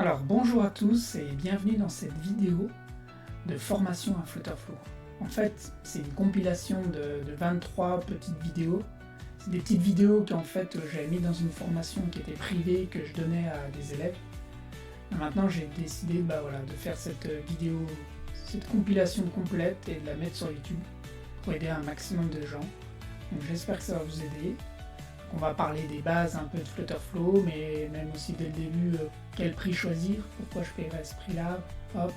Alors bonjour à tous et bienvenue dans cette vidéo de formation à Flutterflow. En fait, c'est une compilation de 23 petites vidéos. C'est des petites vidéos qu'en fait j'avais mis dans une formation qui était privée que je donnais à des élèves. Maintenant j'ai décidé de faire cette vidéo, cette compilation complète et de la mettre sur YouTube pour aider un maximum de gens. Donc j'espère que ça va vous aider. On va parler des bases un peu de Flutterflow, mais même aussi dès le début, quel prix choisir, pourquoi je paierais ce prix-là, hop.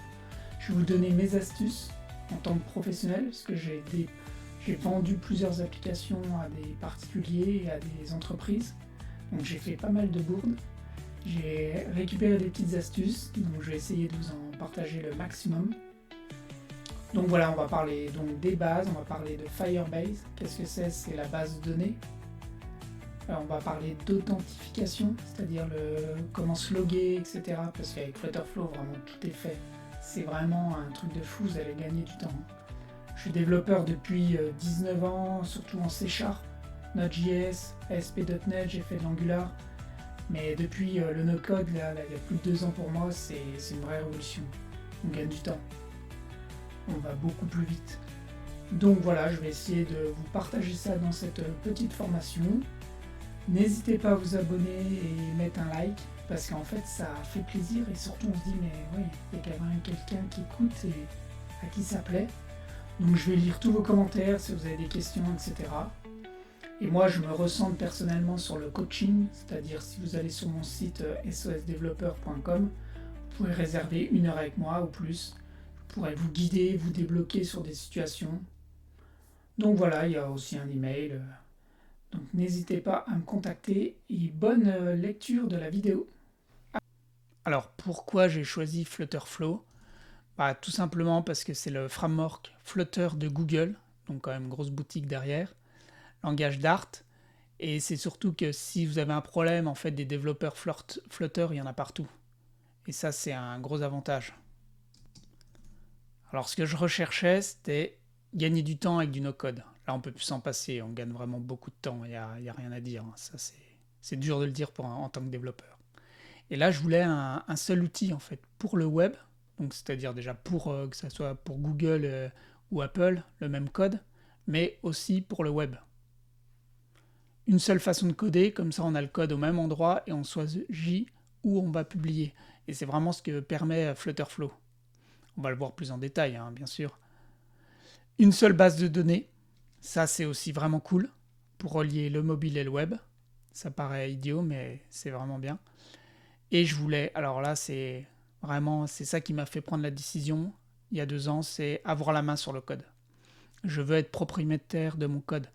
Je vais vous donner mes astuces en tant que professionnel, parce que j'ai vendu plusieurs applications à des particuliers et à des entreprises, donc j'ai fait pas mal de bourdes. J'ai récupéré des petites astuces, donc je vais essayer de vous en partager le maximum. Donc voilà, on va parler donc des bases, on va parler de Firebase. Qu'est-ce que c'est? C'est la base de données. On va parler d'authentification, c'est-à-dire comment se loguer, etc. Parce qu'avec Flutterflow, vraiment tout est fait. C'est vraiment un truc de fou, vous allez gagner du temps. Je suis développeur depuis 19 ans, surtout en C#, Node.js, ASP.NET, j'ai fait de l'Angular. Mais depuis le no-code, il y a plus de 2 ans pour moi, c'est une vraie révolution. On gagne du temps. On va beaucoup plus vite. Donc voilà, je vais essayer de vous partager ça dans cette petite formation. N'hésitez pas à vous abonner et mettre un like, parce qu'en fait ça fait plaisir et surtout on se dit mais oui, il y a quand même quelqu'un qui écoute et à qui ça plaît. Donc je vais lire tous vos commentaires si vous avez des questions, etc. Et moi je me ressens personnellement sur le coaching, c'est-à-dire si vous allez sur mon site sosdeveloper.com, vous pouvez réserver 1 heure avec moi ou plus. Je pourrais vous guider, vous débloquer sur des situations. Donc voilà, il y a aussi un email. Donc n'hésitez pas à me contacter et bonne lecture de la vidéo. Alors pourquoi j'ai choisi Flutterflow? Tout simplement parce que c'est le framework Flutter de Google, donc quand même grosse boutique derrière, langage Dart, et c'est surtout que si vous avez un problème, en fait des développeurs Flutter, il y en a partout. Et ça c'est un gros avantage. Alors ce que je recherchais, c'était gagner du temps avec du no-code. Là on peut plus s'en passer, on gagne vraiment beaucoup de temps, il n'y a rien à dire, ça c'est dur de le dire en tant que développeur. Et là, je voulais un seul outil en fait pour le web, donc c'est-à-dire déjà pour que ça soit pour Google ou Apple, le même code, mais aussi pour le web. Une seule façon de coder, comme ça on a le code au même endroit et on choisit où on va publier. Et c'est vraiment ce que permet Flutterflow. On va le voir plus en détail, bien sûr. Une seule base de données, ça c'est aussi vraiment cool pour relier le mobile et le web. Ça paraît idiot, mais c'est vraiment bien. Et je voulais, alors là c'est ça qui m'a fait prendre la décision il y a 2 ans, c'est avoir la main sur le code. Je veux être propriétaire de mon code.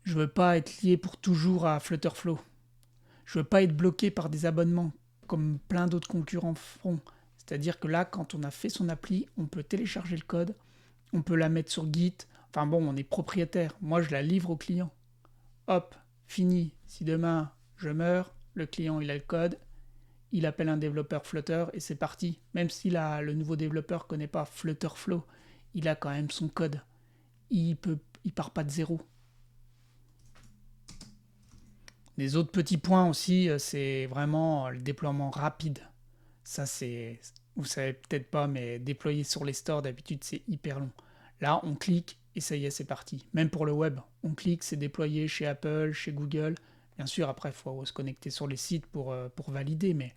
Je veux pas être lié pour toujours à Flutterflow. Je veux pas être bloqué par des abonnements comme plein d'autres concurrents font. C'est-à-dire que là, quand on a fait son appli, on peut télécharger le code, on peut la mettre sur Git. Enfin bon, on est propriétaire. Moi, je la livre au client. Hop, fini. Si demain je meurs, le client il a le code, il appelle un développeur Flutter et c'est parti. Même si le nouveau développeur ne connaît pas Flutterflow, il a quand même son code. Il part pas de zéro. Les autres petits points aussi, c'est vraiment le déploiement rapide. Ça, vous savez peut-être pas, mais déployer sur les stores, d'habitude, c'est hyper long. Là, on clique et ça y est, c'est parti. Même pour le web, on clique, c'est déployé chez Apple, chez Google. Bien sûr, après, il faut se connecter sur les sites pour valider, mais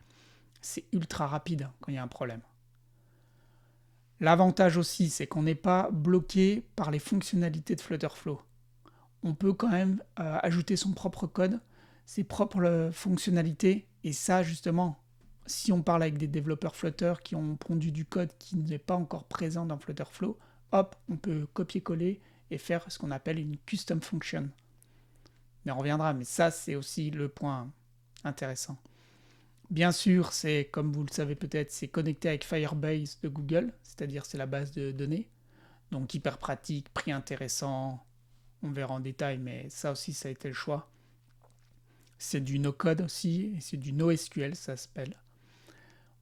c'est ultra rapide quand il y a un problème. L'avantage aussi, c'est qu'on n'est pas bloqué par les fonctionnalités de Flutterflow. On peut quand même ajouter son propre code, ses propres fonctionnalités, et ça justement, si on parle avec des développeurs Flutter qui ont pondu du code qui n'est pas encore présent dans Flutterflow, hop, on peut copier-coller et faire ce qu'on appelle une custom function. Mais on reviendra, mais ça c'est aussi le point intéressant. Bien sûr, c'est, comme vous le savez peut-être, c'est connecté avec Firebase de Google, c'est-à-dire c'est la base de données. Donc hyper pratique, prix intéressant, on verra en détail, mais ça aussi ça a été le choix. C'est du no-code aussi, et c'est du NoSQL, ça s'appelle.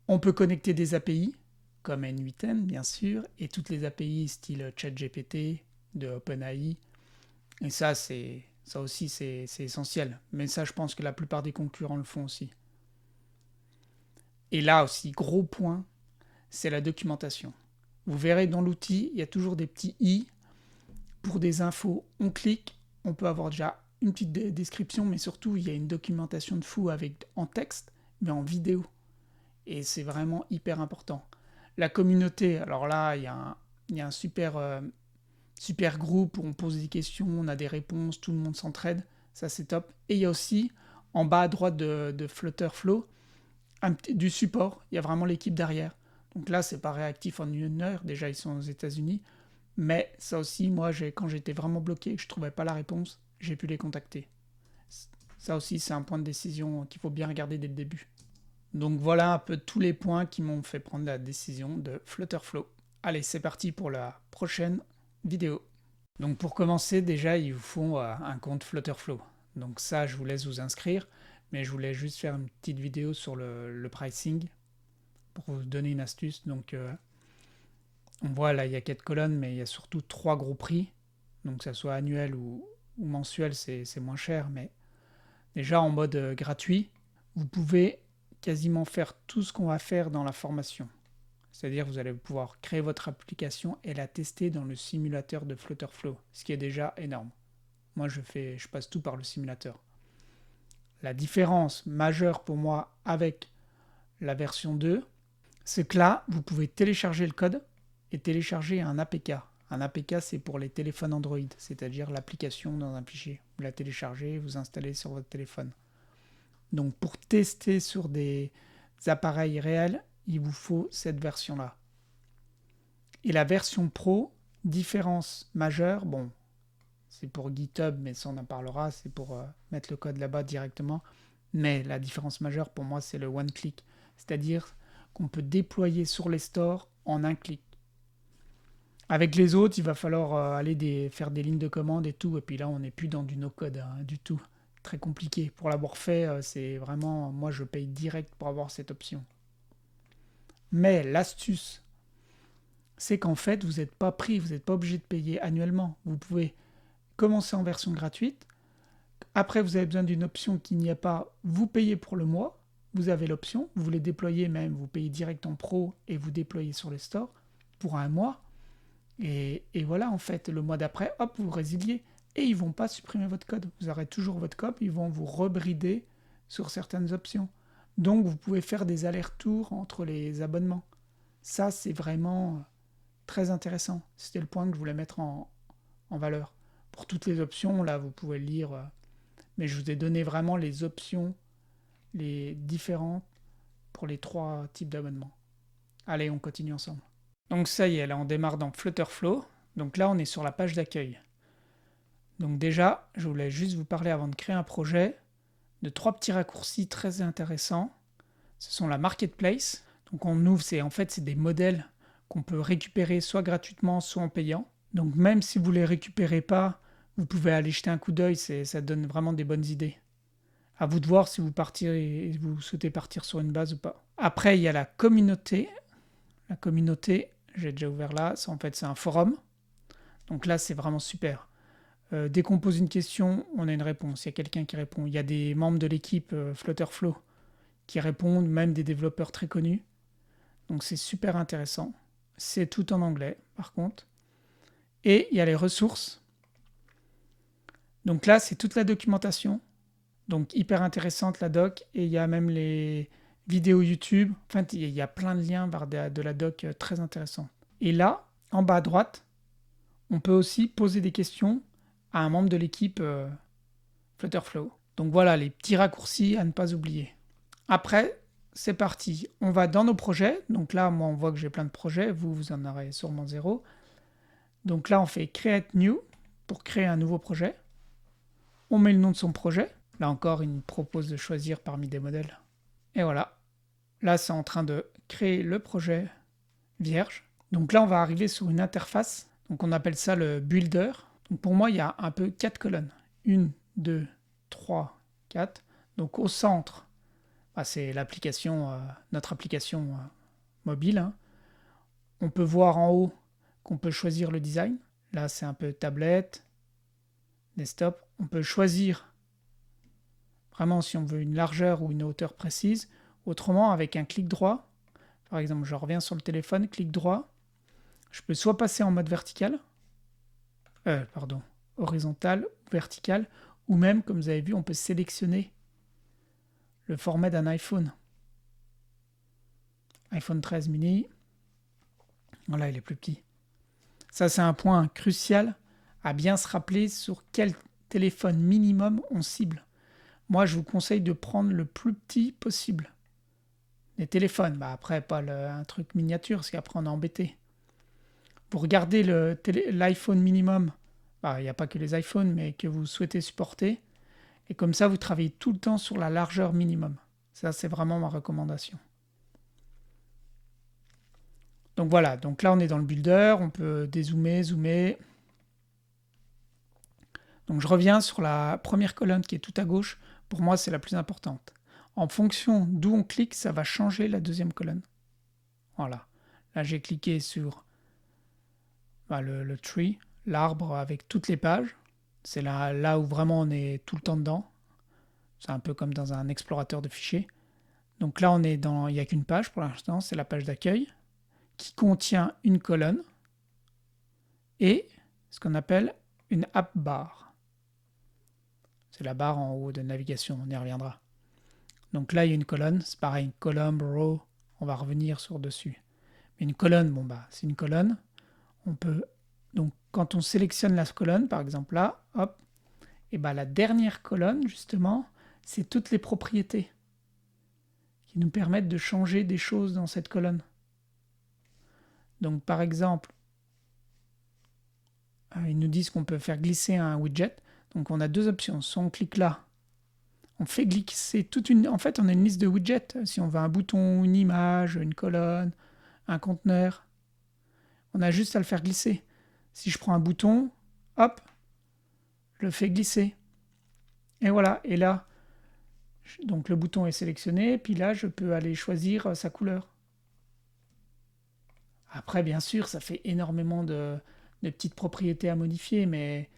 On peut connecter des API, comme N8N bien sûr, et toutes les API style ChatGPT, de OpenAI. Et ça aussi c'est essentiel. Mais ça je pense que la plupart des concurrents le font aussi. Et là aussi, gros point, c'est la documentation. Vous verrez dans l'outil, il y a toujours des petits i pour des infos. On clique, on peut avoir déjà une petite description, mais surtout, il y a une documentation de fou en texte, mais en vidéo. Et c'est vraiment hyper important. La communauté, alors là, il y a un super groupe où on pose des questions, on a des réponses, tout le monde s'entraide, ça c'est top. Et il y a aussi, en bas à droite de Flutterflow, du support, il y a vraiment l'équipe derrière. Donc là, c'est pas réactif en une heure, déjà ils sont aux États-Unis, mais ça aussi, moi, quand j'étais vraiment bloqué et que je trouvais pas la réponse, j'ai pu les contacter. Ça aussi, c'est un point de décision qu'il faut bien regarder dès le début. Donc voilà un peu tous les points qui m'ont fait prendre la décision de Flutterflow. Allez, c'est parti pour la prochaine vidéo. Donc pour commencer, déjà, il vous faut un compte Flutterflow. Donc ça, je vous laisse vous inscrire, mais je voulais juste faire une petite vidéo sur le pricing pour vous donner une astuce. Donc on voit là, il y a 4 colonnes, mais il y a surtout 3 gros prix. Donc que ça soit annuel ou mensuel, c'est moins cher, mais déjà en mode gratuit, vous pouvez quasiment faire tout ce qu'on va faire dans la formation. C'est-à-dire que vous allez pouvoir créer votre application et la tester dans le simulateur de Flutterflow, ce qui est déjà énorme. Moi, je passe tout par le simulateur. La différence majeure pour moi avec la version 2, c'est que là, vous pouvez télécharger le code et télécharger un APK. Un APK, c'est pour les téléphones Android, c'est-à-dire l'application dans un fichier. Vous la téléchargez, vous installez sur votre téléphone. Donc pour tester sur des appareils réels, il vous faut cette version-là. Et la version Pro, différence majeure, bon, c'est pour GitHub, mais ça on en parlera, c'est pour mettre le code là-bas directement. Mais la différence majeure pour moi, c'est le one-click. C'est-à-dire qu'on peut déployer sur les stores en un clic. Avec les autres, il va falloir aller faire des lignes de commande et tout. Et puis là, on n'est plus dans du no-code du tout. Très compliqué. Pour l'avoir fait, c'est vraiment... Moi, je paye direct pour avoir cette option. Mais l'astuce, c'est qu'en fait, vous n'êtes pas pris, vous n'êtes pas obligé de payer annuellement. Vous pouvez commencer en version gratuite. Après, vous avez besoin d'une option qui n'y a pas. Vous payez pour le mois. Vous avez l'option. Vous voulez déployer même. Vous payez direct en pro et vous déployez sur les stores pour un mois. Et voilà, en fait, le mois d'après, hop, vous résiliez. Et ils ne vont pas supprimer votre code. Vous aurez toujours votre code. Ils vont vous rebrider sur certaines options. Donc, vous pouvez faire des allers-retours entre les abonnements. Ça, c'est vraiment très intéressant. C'était le point que je voulais mettre en valeur. Pour toutes les options, là, vous pouvez le lire. Mais je vous ai donné vraiment les options, les différentes, pour les 3 types d'abonnements. Allez, on continue ensemble. Donc ça y est, là on démarre dans Flutterflow. Donc là on est sur la page d'accueil. Donc déjà, je voulais juste vous parler avant de créer un projet de 3 petits raccourcis très intéressants. Ce sont la marketplace. Donc on ouvre, c'est des modèles qu'on peut récupérer soit gratuitement, soit en payant. Donc même si vous ne les récupérez pas, vous pouvez aller jeter un coup d'œil, ça donne vraiment des bonnes idées. À vous de voir si vous souhaitez partir sur une base ou pas. Après, il y a la communauté. La communauté, j'ai déjà ouvert là, c'est un forum. Donc là, c'est vraiment super. Dès qu'on pose une question, on a une réponse. Il y a quelqu'un qui répond. Il y a des membres de l'équipe Flutterflow qui répondent, même des développeurs très connus. Donc c'est super intéressant. C'est tout en anglais, par contre. Et il y a les ressources. Donc là, c'est toute la documentation. Donc hyper intéressante la doc. Et il y a même les vidéos YouTube. Enfin, il y a plein de liens vers de la doc très intéressant. Et là, en bas à droite, on peut aussi poser des questions à un membre de l'équipe Flutterflow. Donc voilà, les petits raccourcis à ne pas oublier. Après, c'est parti. On va dans nos projets. Donc là, moi, on voit que j'ai plein de projets. Vous en aurez sûrement 0. Donc là, on fait Create New pour créer un nouveau projet. On met le nom de son projet. Là encore, il nous propose de choisir parmi des modèles. Et voilà. Là, c'est en train de créer le projet vierge. Donc là, on va arriver sur une interface. Donc on appelle ça le builder. Donc pour moi, il y a un peu 4 colonnes. 1, 2, 3, 4. Donc au centre, c'est l'application, notre application mobile. Hein. On peut voir en haut qu'on peut choisir le design. Là, c'est un peu tablette, desktop. On peut choisir vraiment si on veut une largeur ou une hauteur précise, Autrement, avec un clic droit, par exemple, je reviens sur le téléphone, clic droit, je peux soit passer en mode vertical, horizontal ou vertical, ou même, comme vous avez vu, on peut sélectionner le format d'un iPhone. iPhone 13 mini, voilà, il est plus petit. Ça, c'est un point crucial à bien se rappeler sur quel téléphone minimum on cible. Moi, je vous conseille de prendre le plus petit possible. Les téléphones, après, pas un truc miniature, parce qu'après, on est embêté. Vous regardez l'iPhone minimum, il n'y a pas que les iPhones, mais que vous souhaitez supporter, et comme ça, vous travaillez tout le temps sur la largeur minimum. Ça, c'est vraiment ma recommandation. Donc voilà, donc là, on est dans le builder, on peut dézoomer, zoomer. Donc je reviens sur la première colonne qui est tout à gauche. Pour moi, c'est la plus importante. En fonction d'où on clique, ça va changer la deuxième colonne. Voilà. Là, j'ai cliqué sur le tree, l'arbre avec toutes les pages. C'est là où vraiment on est tout le temps dedans. C'est un peu comme dans un explorateur de fichiers. Donc là, il n'y a qu'une page pour l'instant, c'est la page d'accueil, qui contient une colonne et ce qu'on appelle une app bar. C'est la barre en haut de navigation, on y reviendra. Donc là, il y a une colonne, c'est pareil, column, row, on va revenir sur dessus. Mais une colonne, c'est une colonne. On peut, donc quand on sélectionne la colonne, par exemple là, hop, et la dernière colonne, justement, c'est toutes les propriétés qui nous permettent de changer des choses dans cette colonne. Donc par exemple, ils nous disent qu'on peut faire glisser un widget. Donc on a deux options. Soit on clique là, on fait glisser En fait, on a une liste de widgets. Si on veut un bouton, une image, une colonne, un conteneur, on a juste à le faire glisser. Si je prends un bouton, hop, je le fais glisser. Et voilà. Et là, donc le bouton est sélectionné. Puis là, je peux aller choisir sa couleur. Après, bien sûr, ça fait énormément de petites propriétés à modifier, mais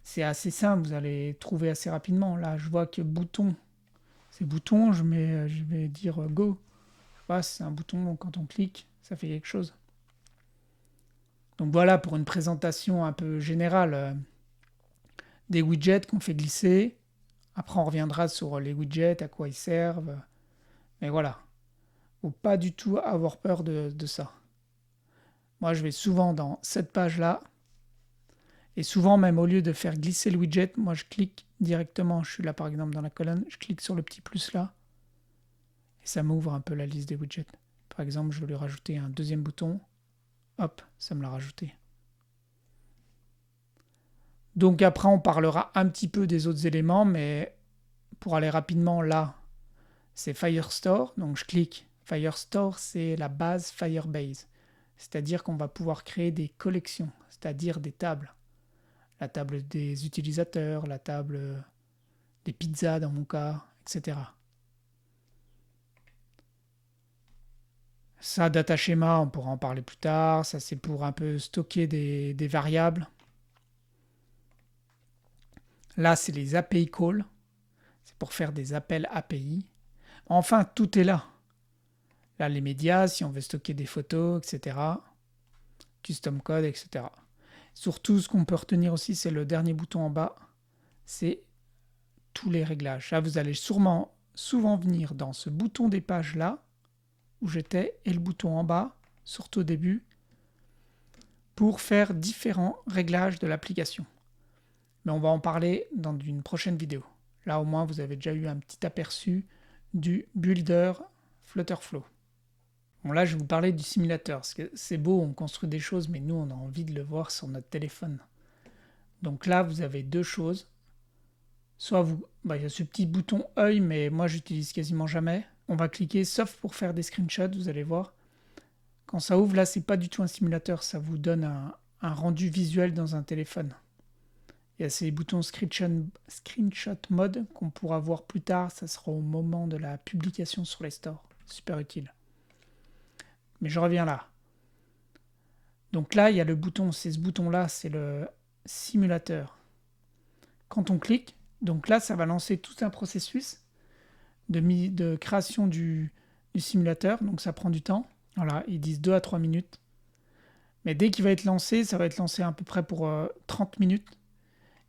c'est assez simple, vous allez trouver assez rapidement. Là, je vois que bouton, c'est bouton, je vais dire go. Je sais pas, c'est un bouton, quand on clique, ça fait quelque chose. Donc voilà pour une présentation un peu générale des widgets qu'on fait glisser. Après, on reviendra sur les widgets, à quoi ils servent. Mais voilà, faut pas du tout avoir peur de ça. Moi, je vais souvent dans cette page-là. Et souvent, même au lieu de faire glisser le widget, moi je clique directement. Je suis là par exemple dans la colonne, je clique sur le petit plus là. Et ça m'ouvre un peu la liste des widgets. Par exemple, je veux lui rajouter un deuxième bouton. Hop, ça me l'a rajouté. Donc après, on parlera un petit peu des autres éléments, mais pour aller rapidement là, c'est Firestore. Donc je clique. Firestore, c'est la base Firebase. C'est-à-dire qu'on va pouvoir créer des collections, c'est-à-dire des tables. La table des utilisateurs, la table des pizzas dans mon cas, etc. Ça, data schema, on pourra en parler plus tard. Ça, c'est pour un peu stocker des variables. Là, c'est les API calls. C'est pour faire des appels API. Enfin, tout est là. Là, les médias, si on veut stocker des photos, etc. Custom code, etc. Surtout, ce qu'on peut retenir aussi, c'est le dernier bouton en bas. C'est tous les réglages. Là, vous allez souvent venir dans ce bouton des pages là, où j'étais, et le bouton en bas, surtout au début, pour faire différents réglages de l'application. Mais on va en parler dans une prochaine vidéo. Là, au moins, vous avez déjà eu un petit aperçu du builder Flutterflow. Bon, là, je vais vous parler du simulateur, parce que c'est beau, on construit des choses, mais nous, on a envie de le voir sur notre téléphone. Donc là, vous avez deux choses. Soit il y a ce petit bouton œil, mais moi, j'utilise quasiment jamais. On va cliquer, sauf pour faire des screenshots, vous allez voir. Quand ça ouvre, là, c'est pas du tout un simulateur, ça vous donne un rendu visuel dans un téléphone. Il y a ces boutons screenshot mode qu'on pourra voir plus tard, ça sera au moment de la publication sur les stores. Super utile. Mais je reviens là. Donc là, il y a le bouton, c'est ce bouton-là, c'est le simulateur. Quand on clique, donc là, ça va lancer tout un processus de création du simulateur, donc ça prend du temps. Voilà, ils disent 2 à 3 minutes. Mais dès qu'il va être lancé, ça va être lancé à peu près pour 30 minutes.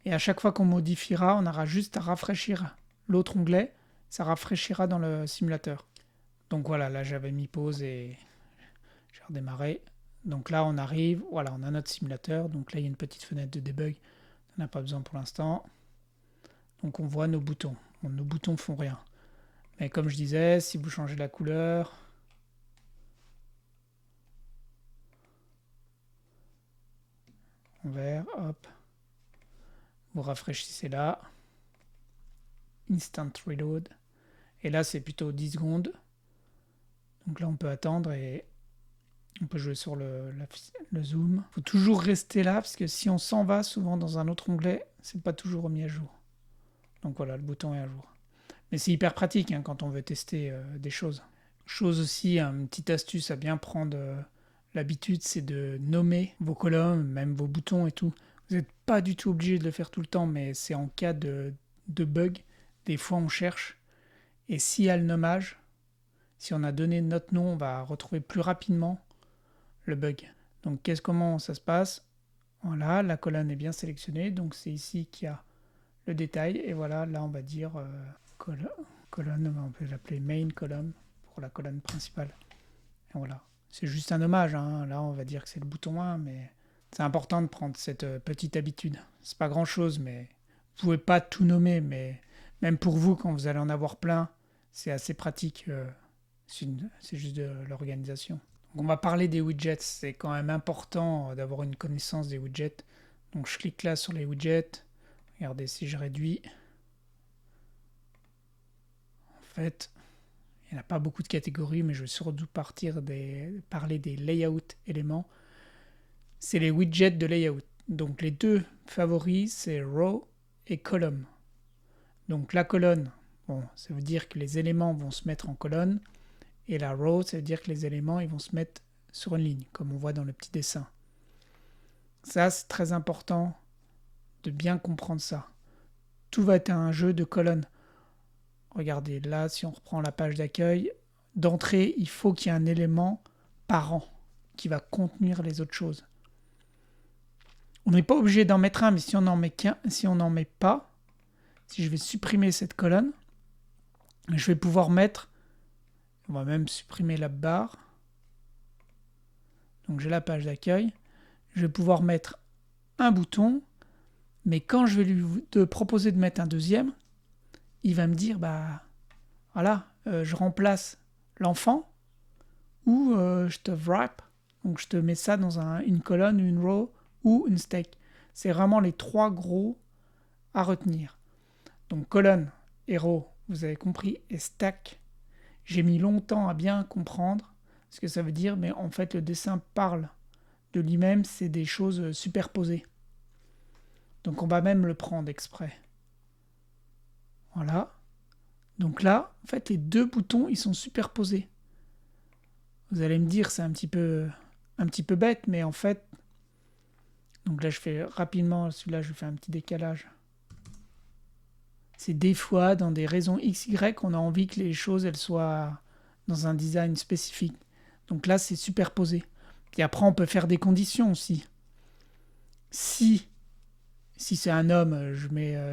Et à chaque fois qu'on modifiera, on aura juste à rafraîchir l'autre onglet. Ça rafraîchira dans le simulateur. Donc voilà, là j'avais mis pause et j'ai redémarré. Donc là on arrive, voilà, on a notre simulateur. Donc là il y a une petite fenêtre de debug. On n'a pas besoin pour l'instant. Donc on voit nos boutons. Bon, nos boutons font rien. Mais comme je disais, si vous changez la couleur, en vert, hop, vous rafraîchissez là, Instant Reload, et là c'est plutôt 10 secondes. Donc là on peut attendre et on peut jouer sur le zoom. Il faut toujours rester là, parce que si on s'en va souvent dans un autre onglet, c'est pas toujours remis à jour. Donc voilà, le bouton est à jour. Mais c'est hyper pratique hein, quand on veut tester des choses. Chose aussi, une petite astuce à bien prendre l'habitude, c'est de nommer vos colonnes, même vos boutons et tout. Vous n'êtes pas du tout obligé de le faire tout le temps, mais c'est en cas de bug. Des fois, on cherche. Et s'il y a le nommage, si on a donné notre nom, on va retrouver plus rapidement le bug. Donc, comment ça se passe? Voilà, la colonne est bien sélectionnée. Donc, c'est ici qu'il y a le détail. Et voilà, là, on va dire colonne, on peut l'appeler main column pour la colonne principale. Et voilà. C'est juste un hommage, hein. Là on va dire que c'est le bouton 1, mais c'est important de prendre cette petite habitude. C'est pas grand chose, mais vous pouvez pas tout nommer, mais même pour vous, quand vous allez en avoir plein, c'est assez pratique. C'est juste de l'organisation. Donc on va parler des widgets, c'est quand même important d'avoir une connaissance des widgets. Donc je clique là sur les widgets. Regardez si je réduis. En fait, il n'y en a pas beaucoup de catégories, mais je vais surtout parler des layouts éléments. C'est les widgets de layout. Donc les deux favoris, c'est row et column. Donc la colonne, bon, ça veut dire que les éléments vont se mettre en colonne. Et la row, ça veut dire que les éléments ils vont se mettre sur une ligne, comme on voit dans le petit dessin. Ça, c'est très important de bien comprendre ça. Tout va être un jeu de colonnes. Regardez, là, si on reprend la page d'accueil, d'entrée, il faut qu'il y ait un élément par rang qui va contenir les autres choses. On n'est pas obligé d'en mettre un, mais si on n'en met qu'un, si on n'en met pas, si je vais supprimer cette colonne, je vais pouvoir mettre, on va même supprimer la barre. Donc j'ai la page d'accueil, je vais pouvoir mettre un bouton, mais quand je vais lui proposer de mettre un deuxième, il va me dire, bah voilà, je remplace l'enfant ou je te wrap, donc je te mets ça dans une colonne, une row ou une stack. C'est vraiment les trois gros à retenir. Donc colonne et row, vous avez compris, et stack, j'ai mis longtemps à bien comprendre ce que ça veut dire, mais en fait le dessin parle de lui-même, c'est des choses superposées. Donc on va même le prendre exprès. Voilà. Donc là, en fait, les deux boutons, ils sont superposés. Vous allez me dire, c'est un petit peu bête, mais en fait... Donc là, je fais rapidement, celui-là, je fais un petit décalage. C'est des fois, dans des raisons XY, on a envie que les choses, elles soient dans un design spécifique. Donc là, c'est superposé. Et après, on peut faire des conditions aussi. Si c'est un homme,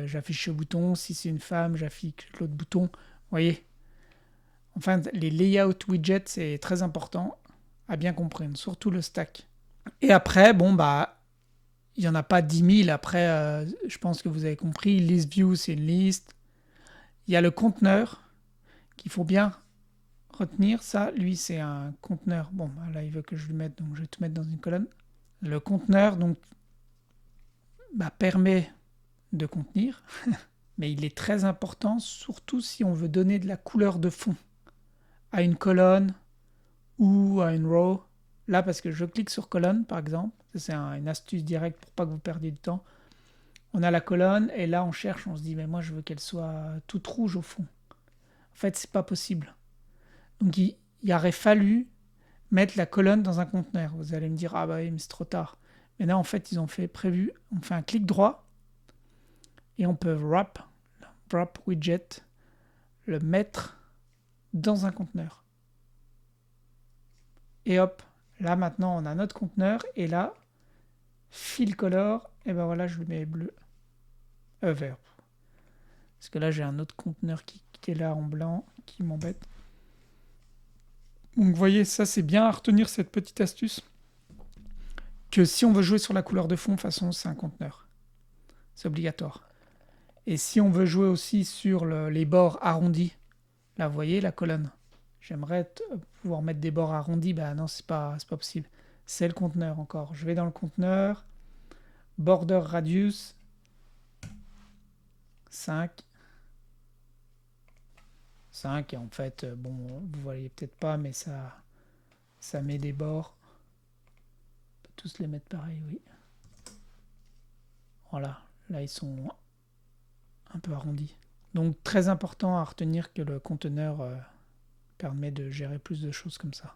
j'affiche ce bouton. Si c'est une femme, j'affiche l'autre bouton. Vous voyez ? Enfin, les layout widgets, c'est très important à bien comprendre, surtout le stack. Et après, bon, bah, il n'y en a pas 10 000. Après, je pense que vous avez compris. List view, c'est une liste. Il y a le conteneur qu'il faut bien retenir. Ça, lui, c'est un conteneur. Bon, bah, là, il veut que je lui mette, donc je vais tout mettre dans une colonne. Le conteneur, donc, bah, permet de contenir, mais il est très important, surtout si on veut donner de la couleur de fond à une colonne ou à une row. Là, parce que je clique sur colonne, par exemple, ça c'est une astuce directe pour pas que vous perdiez du temps. On a la colonne et là on cherche, on se dit mais moi je veux qu'elle soit toute rouge au fond. En fait, c'est pas possible. Donc il aurait fallu mettre la colonne dans un conteneur. Vous allez me dire ah bah oui, mais c'est trop tard. Mais là en fait ils ont prévu, on fait un clic droit et on peut wrap widget, le mettre dans un conteneur. Et hop, là maintenant on a notre conteneur, et là, fill color, et ben voilà, je le mets bleu. Vert. Parce que là j'ai un autre conteneur qui est là en blanc, qui m'embête. Donc vous voyez, ça c'est bien à retenir, cette petite astuce. Que si on veut jouer sur la couleur de fond, de toute façon c'est un conteneur. C'est obligatoire. Et si on veut jouer aussi sur les bords arrondis, là vous voyez la colonne. J'aimerais pouvoir mettre des bords arrondis, bah non, c'est pas possible. C'est le conteneur encore. Je vais dans le conteneur, border radius, 5. 5, et en fait, bon, vous voyez peut-être pas, mais ça met des bords. On peut tous les mettre pareil, oui. Voilà, là ils sont un peu arrondis. Donc très important à retenir que le conteneur permet de gérer plus de choses comme ça.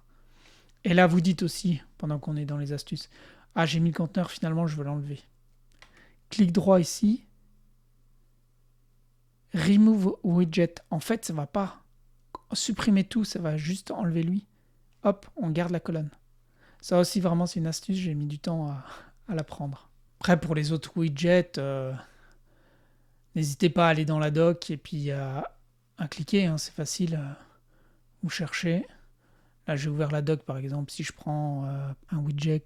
Et là vous dites aussi, pendant qu'on est dans les astuces, ah j'ai mis le conteneur, finalement je veux l'enlever. Clic droit ici, remove widget. En fait ça va pas supprimer tout, ça va juste enlever lui. Hop, on garde la colonne. Ça aussi vraiment c'est une astuce, j'ai mis du temps à l'apprendre. Après pour les autres widgets, n'hésitez pas à aller dans la doc et puis à cliquer, hein, c'est facile. Vous cherchez. Là j'ai ouvert la doc par exemple, si je prends un widget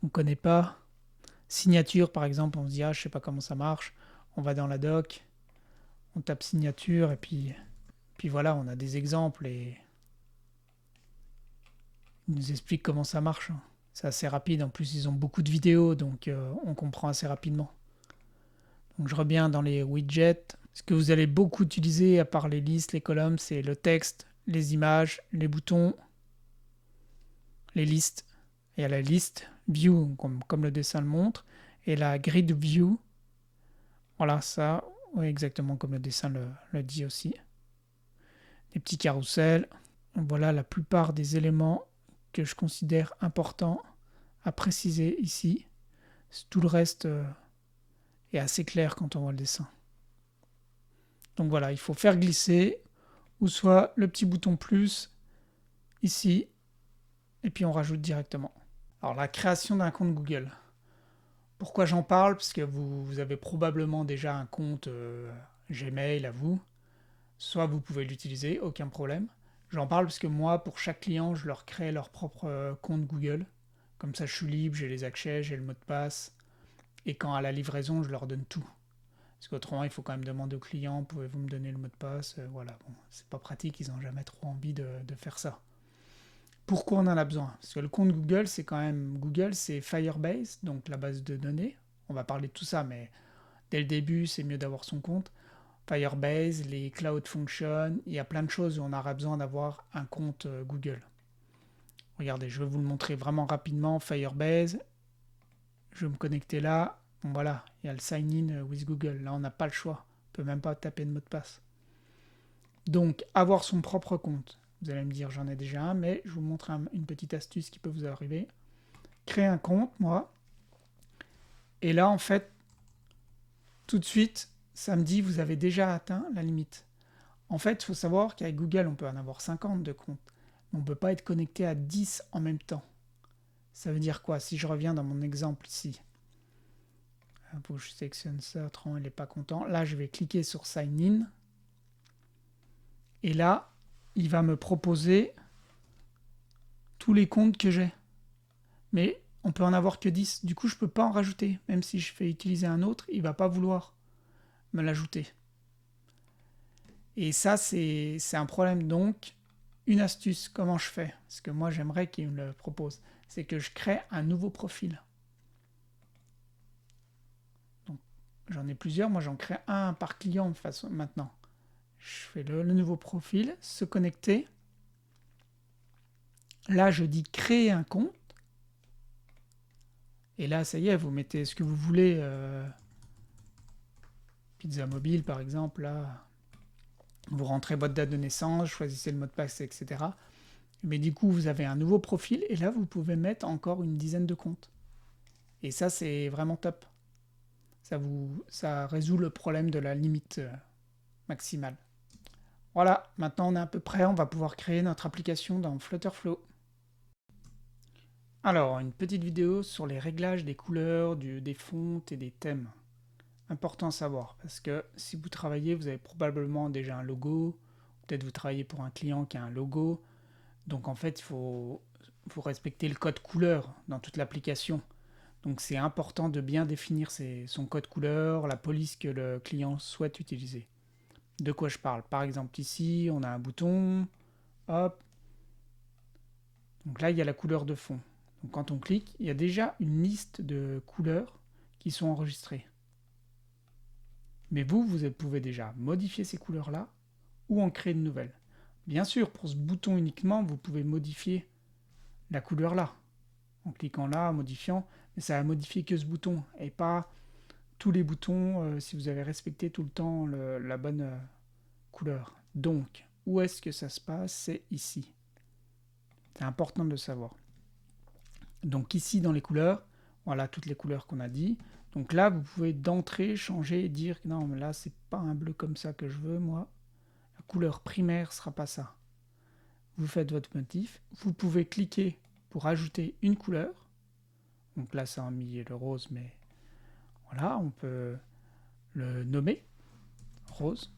qu'on ne connaît pas, signature par exemple, on se dit ah je sais pas comment ça marche, on va dans la doc, on tape signature et puis voilà, on a des exemples et ils nous expliquent comment ça marche. C'est assez rapide, en plus ils ont beaucoup de vidéos, donc on comprend assez rapidement. Donc je reviens dans les widgets. Ce que vous allez beaucoup utiliser, à part les listes, les colonnes, c'est le texte, les images, les boutons, les listes. Il y a la liste view, comme le dessin le montre, et la grid view. Voilà, ça, oui, exactement comme le dessin le dit aussi. Des petits carousels. Voilà la plupart des éléments que je considère importants à préciser ici. Tout le reste est assez clair quand on voit le dessin. Donc voilà, il faut faire glisser, ou soit le petit bouton plus, ici, et puis on rajoute directement. Alors la création d'un compte Google. Pourquoi j'en parle? Parce que vous avez probablement déjà un compte Gmail à vous. Soit vous pouvez l'utiliser, aucun problème. J'en parle parce que moi, pour chaque client, je leur crée leur propre compte Google. Comme ça, je suis libre, j'ai les accès, j'ai le mot de passe. Et quand à la livraison, je leur donne tout. Parce qu'autrement, il faut quand même demander au client, pouvez-vous me donner le mot de passe? Voilà, bon, c'est pas pratique, ils n'ont jamais trop envie de faire ça. Pourquoi on en a besoin? Parce que le compte Google, c'est quand même... Google, c'est Firebase, donc la base de données. On va parler de tout ça, mais dès le début, c'est mieux d'avoir son compte. Firebase, les Cloud Functions, il y a plein de choses où on aura besoin d'avoir un compte Google. Regardez, je vais vous le montrer vraiment rapidement. Firebase, je vais me connecter là. Bon voilà, il y a le sign in with Google. Là, on n'a pas le choix. On ne peut même pas taper de mot de passe. Donc, avoir son propre compte. Vous allez me dire, j'en ai déjà un, mais je vous montre une petite astuce qui peut vous arriver. Créer un compte, moi. Et là, en fait, tout de suite, ça me dit, vous avez déjà atteint la limite. En fait, il faut savoir qu'avec Google, on peut en avoir 50 de comptes. Mais on ne peut pas être connecté à 10 en même temps. Ça veut dire quoi? Si je reviens dans mon exemple ici, faut que je sélectionne ça, autrement il n'est pas content. Là, je vais cliquer sur Sign In. Et là, il va me proposer tous les comptes que j'ai. Mais on peut en avoir que 10. Du coup, je ne peux pas en rajouter. Même si je fais utiliser un autre, il ne va pas vouloir me l'ajouter. Et ça, c'est un problème. Donc, une astuce, comment je fais? Parce que moi, j'aimerais qu'il me le propose. C'est que je crée un nouveau profil. Donc, j'en ai plusieurs. Moi, j'en crée un par client de façon, maintenant. Je fais le nouveau profil, se connecter. Là, je dis créer un compte. Et là, ça y est, vous mettez ce que vous voulez. Pizza mobile, par exemple. Là, vous rentrez votre date de naissance, choisissez le mot de passe, etc. Mais du coup, vous avez un nouveau profil. Et là, vous pouvez mettre encore une dizaine de comptes. Et ça, c'est vraiment top. Ça résout le problème de la limite maximale. Voilà, maintenant on est à peu près, on va pouvoir créer notre application dans Flutterflow. Alors, une petite vidéo sur les réglages des couleurs, des fontes et des thèmes. Important à savoir, parce que si vous travaillez, vous avez probablement déjà un logo, peut-être vous travaillez pour un client qui a un logo, donc en fait, il faut respecter le code couleur dans toute l'application. Donc c'est important de bien définir son code couleur, la police que le client souhaite utiliser. De quoi je parle? Par exemple ici, on a un bouton, hop, donc là il y a la couleur de fond. Donc quand on clique, il y a déjà une liste de couleurs qui sont enregistrées. Mais vous pouvez déjà modifier ces couleurs-là ou en créer de nouvelles. Bien sûr, pour ce bouton uniquement, vous pouvez modifier la couleur là, en cliquant là, en modifiant, mais ça va modifier que ce bouton, et pas tous les boutons si vous avez respecté tout le temps la bonne couleur. Donc, où est-ce que ça se passe? C'est ici. C'est important de le savoir. Donc ici, dans les couleurs, voilà toutes les couleurs qu'on a dit. Donc là, vous pouvez d'entrée changer et dire que non, mais là, c'est pas un bleu comme ça que je veux, moi. La couleur primaire sera pas ça. Vous faites votre motif. Vous pouvez cliquer pour ajouter une couleur. Donc là, ça a mis le rose, mais voilà, on peut le nommer rose.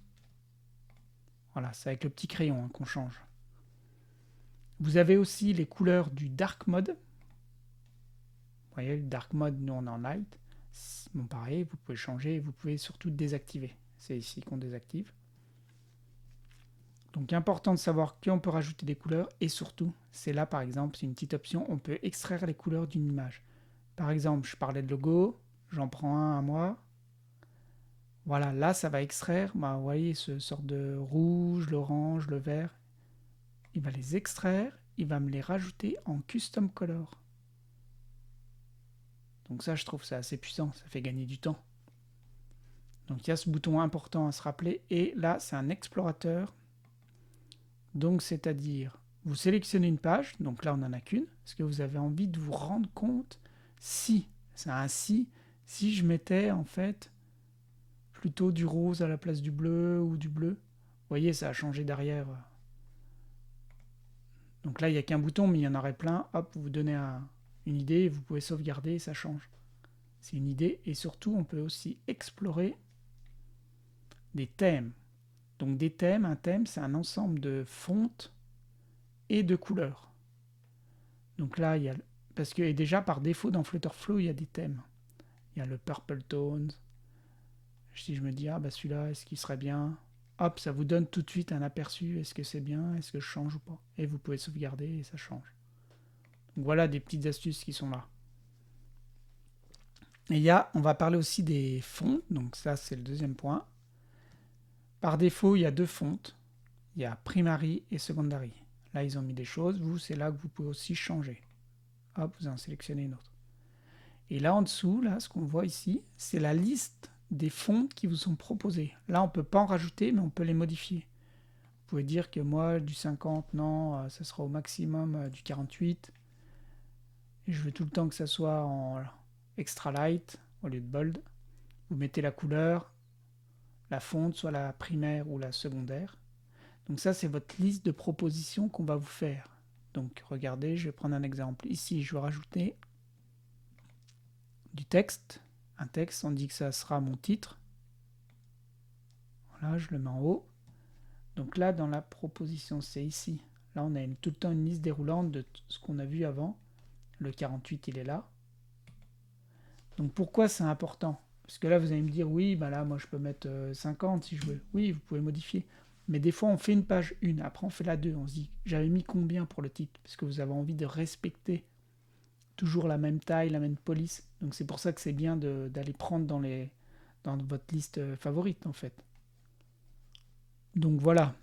Voilà, c'est avec le petit crayon hein, qu'on change. Vous avez aussi les couleurs du dark mode. Vous voyez, le dark mode, nous on est en light. Bon, pareil, vous pouvez changer, vous pouvez surtout désactiver. C'est ici qu'on désactive. Donc important de savoir qu'on peut rajouter des couleurs et surtout, c'est là par exemple, c'est une petite option, on peut extraire les couleurs d'une image. Par exemple, je parlais de logo, j'en prends un à moi. Voilà, là ça va extraire, vous voyez, ce sort de rouge, l'orange, le vert. Il va les extraire, il va me les rajouter en custom color. Donc ça, je trouve ça assez puissant, ça fait gagner du temps. Donc il y a ce bouton important à se rappeler, et là c'est un explorateur. Donc c'est-à-dire, vous sélectionnez une page, donc là on n'en a qu'une, parce que vous avez envie de vous rendre compte si, c'est un si je mettais en fait plutôt du rose à la place du bleu ou du bleu. Vous voyez, ça a changé derrière. Donc là il n'y a qu'un bouton, mais il y en aurait plein. Hop, vous donnez une idée, vous pouvez sauvegarder et ça change. C'est une idée, et surtout on peut aussi explorer des thèmes. Donc des thèmes, un thème c'est un ensemble de fontes et de couleurs. Donc là il y a, parce que et déjà par défaut dans Flutterflow il y a des thèmes. Il y a le purple tones. Si je me dis ah bah celui-là est-ce qu'il serait bien, hop ça vous donne tout de suite un aperçu, est-ce que c'est bien, est-ce que je change ou pas, et vous pouvez sauvegarder et ça change. Donc voilà des petites astuces qui sont là. Et on va parler aussi des fonts, donc ça c'est le deuxième point. Par défaut, il y a deux fontes. Il y a primary et secondary. Là, ils ont mis des choses. Vous, c'est là que vous pouvez aussi changer. Hop, vous en sélectionnez une autre. Et là, en dessous, là, ce qu'on voit ici, c'est la liste des fontes qui vous sont proposées. Là, on ne peut pas en rajouter, mais on peut les modifier. Vous pouvez dire que moi, du 50, non, ça sera au maximum du 48. Et je veux tout le temps que ça soit en extra light au lieu de bold. Vous mettez la couleur, la fonte, soit la primaire ou la secondaire. Donc ça, c'est votre liste de propositions qu'on va vous faire. Donc regardez, je vais prendre un exemple. Ici, je vais rajouter du texte. Un texte, on dit que ça sera mon titre. Voilà, je le mets en haut. Donc là, dans la proposition, c'est ici. Là, on a tout le temps une liste déroulante de ce qu'on a vu avant. Le 48, il est là. Donc pourquoi c'est important? Parce que là, vous allez me dire, oui, bah là, moi, je peux mettre 50 si je veux. Oui, vous pouvez modifier. Mais des fois, on fait une page 1, après on fait la 2. On se dit, j'avais mis combien pour le titre? Parce que vous avez envie de respecter toujours la même taille, la même police. Donc c'est pour ça que c'est bien d'aller prendre dans votre liste favorite, en fait. Donc voilà,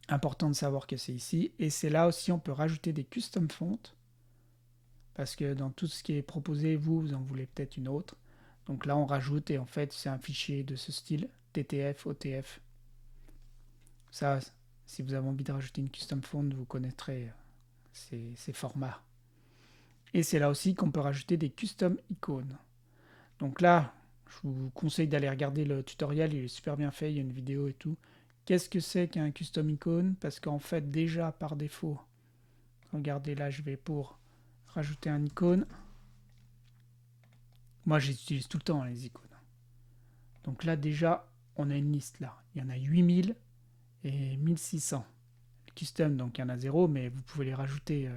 important de savoir que c'est ici. Et c'est là aussi, on peut rajouter des custom fonts. Parce que dans tout ce qui est proposé, vous en voulez peut-être une autre. Donc là, on rajoute, et en fait, c'est un fichier de ce style, TTF, OTF. Ça, si vous avez envie de rajouter une custom font, vous connaîtrez ces formats. Et c'est là aussi qu'on peut rajouter des custom icônes. Donc là, je vous conseille d'aller regarder le tutoriel, il est super bien fait, il y a une vidéo et tout, Qu'est-ce que c'est qu'un custom icône? Parce qu'en fait, déjà par défaut, regardez là, je vais pour rajouter un icône. Moi, j'utilise tout le temps les icônes. Donc là, déjà, on a une liste là. Il y en a 8000 et 1600. Custom, donc il y en a 0, mais vous pouvez les rajouter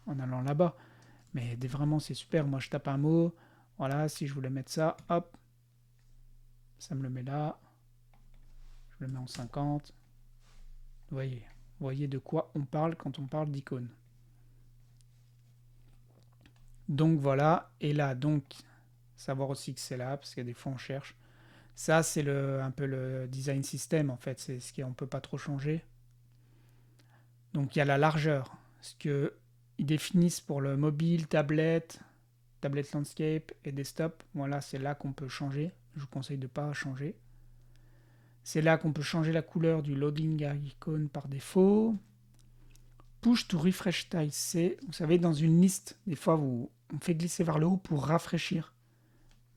en allant là-bas. Mais vraiment, c'est super. Moi, je tape un mot. Voilà, si je voulais mettre ça, hop, ça me le met là. Je le mets en 50. Vous voyez de quoi on parle quand on parle d'icône. Donc voilà, et là, donc, savoir aussi que c'est là, parce que des fois on cherche. Ça, c'est un peu le design system, en fait, c'est ce qu'on ne peut pas trop changer. Donc il y a la largeur, ce qu'ils définissent pour le mobile, tablette landscape et desktop. Voilà, c'est là qu'on peut changer. Je vous conseille de ne pas changer. C'est là qu'on peut changer la couleur du loading icon par défaut. Push to refresh style, c'est, vous savez, dans une liste, des fois, on fait glisser vers le haut pour rafraîchir.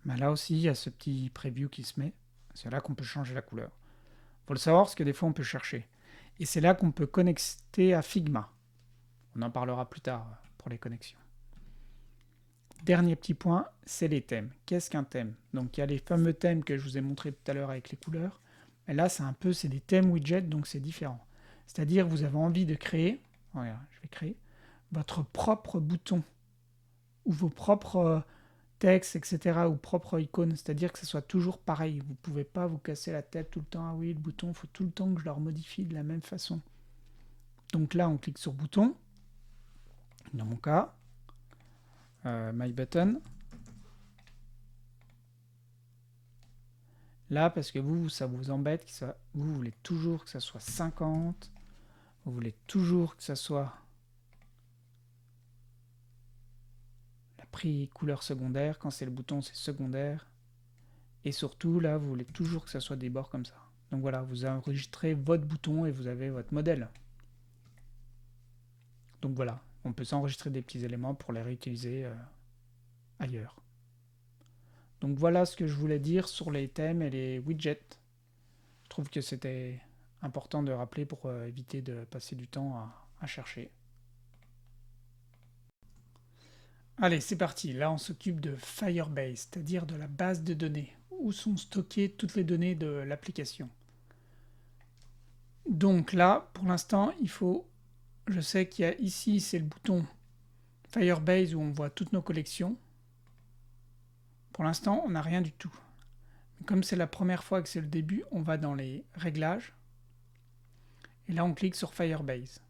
Mais là aussi, il y a ce petit preview qui se met. C'est là qu'on peut changer la couleur. Il faut le savoir parce que des fois, on peut chercher. Et c'est là qu'on peut connecter à Figma. On en parlera plus tard pour les connexions. Dernier petit point, c'est les thèmes. Qu'est-ce qu'un thème? Donc, il y a les fameux thèmes que je vous ai montré tout à l'heure avec les couleurs. Mais là, c'est des thèmes widgets, donc c'est différent. C'est-à-dire, vous avez envie de créer, regarde, je vais créer, votre propre bouton ou vos propres textes, etc., ou propres icônes, c'est-à-dire que ce soit toujours pareil. Vous ne pouvez pas vous casser la tête tout le temps. Ah oui, le bouton, il faut tout le temps que je le remodifie de la même façon. Donc là, on clique sur bouton. Dans mon cas, My Button. Là, parce que vous, ça vous embête, vous voulez toujours que ça soit 50. Vous voulez toujours que ça soit la prix couleur secondaire. Quand c'est le bouton, c'est secondaire. Et surtout, là, vous voulez toujours que ça soit des bords comme ça. Donc voilà, vous enregistrez votre bouton et vous avez votre modèle. Donc voilà, on peut s'enregistrer des petits éléments pour les réutiliser ailleurs. Donc voilà ce que je voulais dire sur les thèmes et les widgets. Je trouve que c'était important de rappeler pour éviter de passer du temps à chercher. Allez, c'est parti. Là, on s'occupe de Firebase, c'est-à-dire de la base de données, où sont stockées toutes les données de l'application. Donc là, pour l'instant, je sais qu'il y a ici, c'est le bouton Firebase où on voit toutes nos collections. Pour l'instant, on n'a rien du tout. Comme c'est la première fois que c'est le début, on va dans les réglages. Et là, on clique sur Firebase.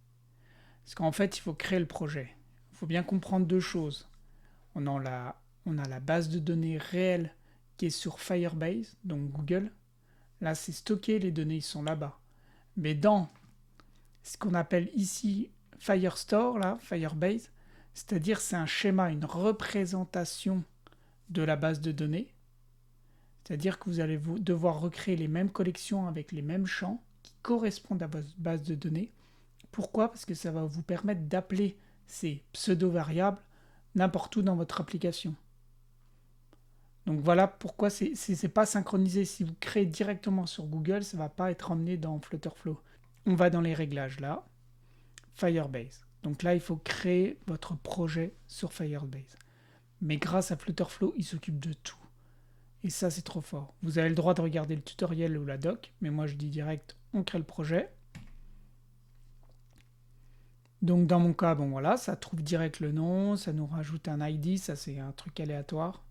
Parce qu'en fait, il faut créer le projet. Il faut bien comprendre deux choses. On a la base de données réelle qui est sur Firebase, donc Google. Là, c'est stocké, les données sont là-bas. Mais dans ce qu'on appelle ici Firestore, là, Firebase, c'est-à-dire c'est un schéma, une représentation de la base de données. C'est-à-dire que vous allez devoir recréer les mêmes collections avec les mêmes champs qui correspondent à votre base de données. Pourquoi? Parce que ça va vous permettre d'appeler ces pseudo-variables n'importe où dans votre application. Donc voilà pourquoi c'est pas synchronisé. Si vous créez directement sur Google, ça ne va pas être emmené dans Flutterflow. On va dans les réglages là, Firebase. Donc là, il faut créer votre projet sur Firebase. Mais grâce à Flutterflow, il s'occupe de tout. Et ça, c'est trop fort. Vous avez le droit de regarder le tutoriel ou la doc, mais moi je dis direct, on crée le projet. Donc dans mon cas, bon voilà, ça trouve direct le nom, ça nous rajoute un ID, ça c'est un truc aléatoire.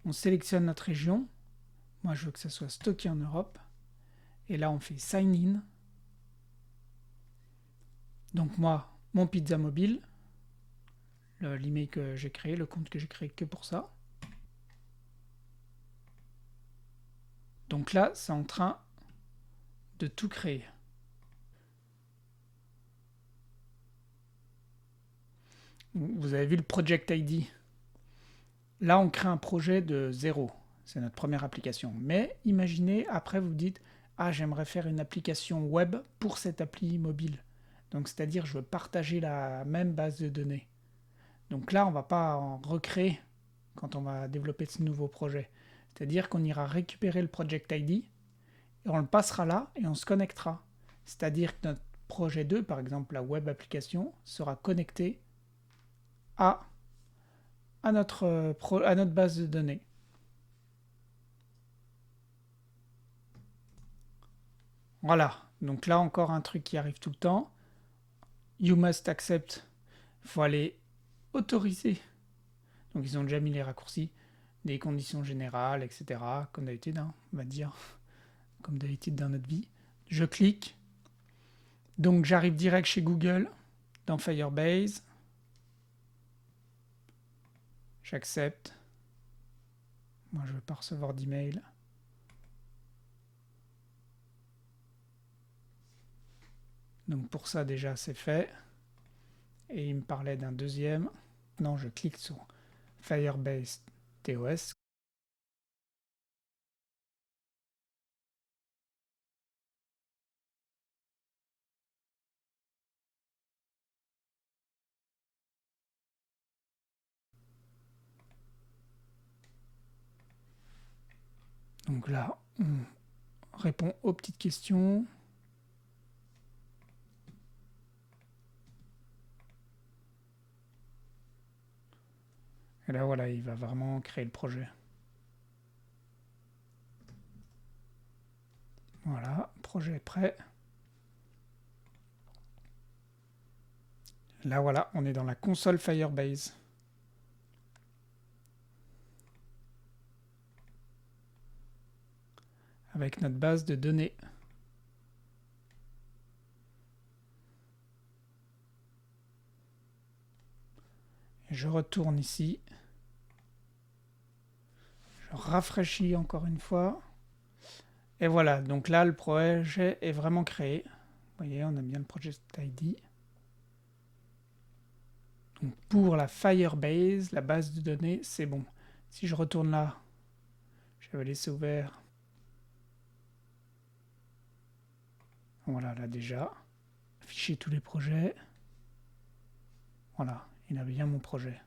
On sélectionne notre région. Moi je veux que ça soit stocké en Europe. Et là on fait Sign In. Donc moi, mon pizza mobile, l'email que j'ai créé, le compte que j'ai créé que pour ça. Donc là, c'est en train de tout créer. Vous avez vu le Project ID. Là, on crée un projet de zéro. C'est notre première application. Mais imaginez, après, vous dites « Ah, j'aimerais faire une application web pour cette appli mobile. » Donc, c'est-à-dire, je veux partager la même base de données. Donc là, on ne va pas en recréer quand on va développer ce nouveau projet. C'est-à-dire qu'on ira récupérer le Project ID et on le passera là et on se connectera. C'est-à-dire que notre projet 2, par exemple la web application, sera connecté à notre base de données. Voilà, donc là encore un truc qui arrive tout le temps. You must accept, il faut aller autoriser. Donc ils ont déjà mis les raccourcis, des conditions générales, etc. Comme d'habitude, hein, on va dire, comme d'habitude dans notre vie. Je clique, donc j'arrive direct chez Google, dans Firebase. J'accepte. Moi, je ne veux pas recevoir d'email. Donc pour ça, déjà, c'est fait. Et il me parlait d'un deuxième. Maintenant, je clique sur Firebase TOS. Donc là, on répond aux petites questions. Et là, voilà, il va vraiment créer le projet. Voilà, projet est prêt. Là, voilà, on est dans la console Firebase. Avec notre base de données. Et je retourne ici. Je rafraîchis encore une fois. Et voilà, donc là, le projet est vraiment créé. Vous voyez, on a bien le project ID. Donc pour la Firebase, la base de données, c'est bon. Si je retourne là, j'avais laissé ouvert. Voilà, là déjà. Afficher tous les projets. Voilà, il a bien mon projet.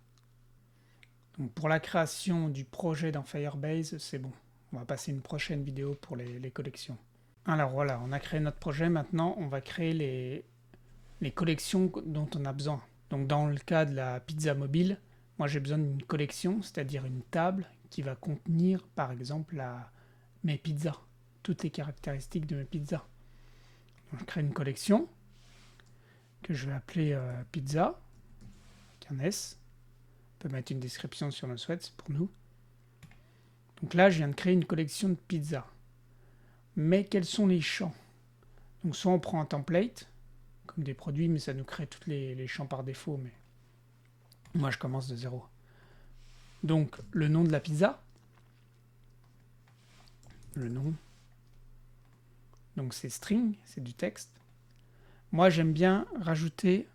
Donc pour la création du projet dans Firebase, c'est bon. On va passer une prochaine vidéo pour les collections. Alors voilà, on a créé notre projet. Maintenant, on va créer les collections dont on a besoin. Donc dans le cas de la pizza mobile, moi j'ai besoin d'une collection, c'est-à-dire une table qui va contenir par exemple mes pizzas, toutes les caractéristiques de mes pizzas. Donc, je crée une collection que je vais appeler pizza, avec un S. On peut mettre une description si on le souhaite, c'est pour nous. Donc là, je viens de créer une collection de pizzas. Mais quels sont les champs? Donc soit on prend un template, comme des produits, mais ça nous crée tous les champs par défaut, mais moi je commence de zéro. Donc le nom de la pizza, le nom, donc c'est string, c'est du texte. Moi j'aime bien rajouter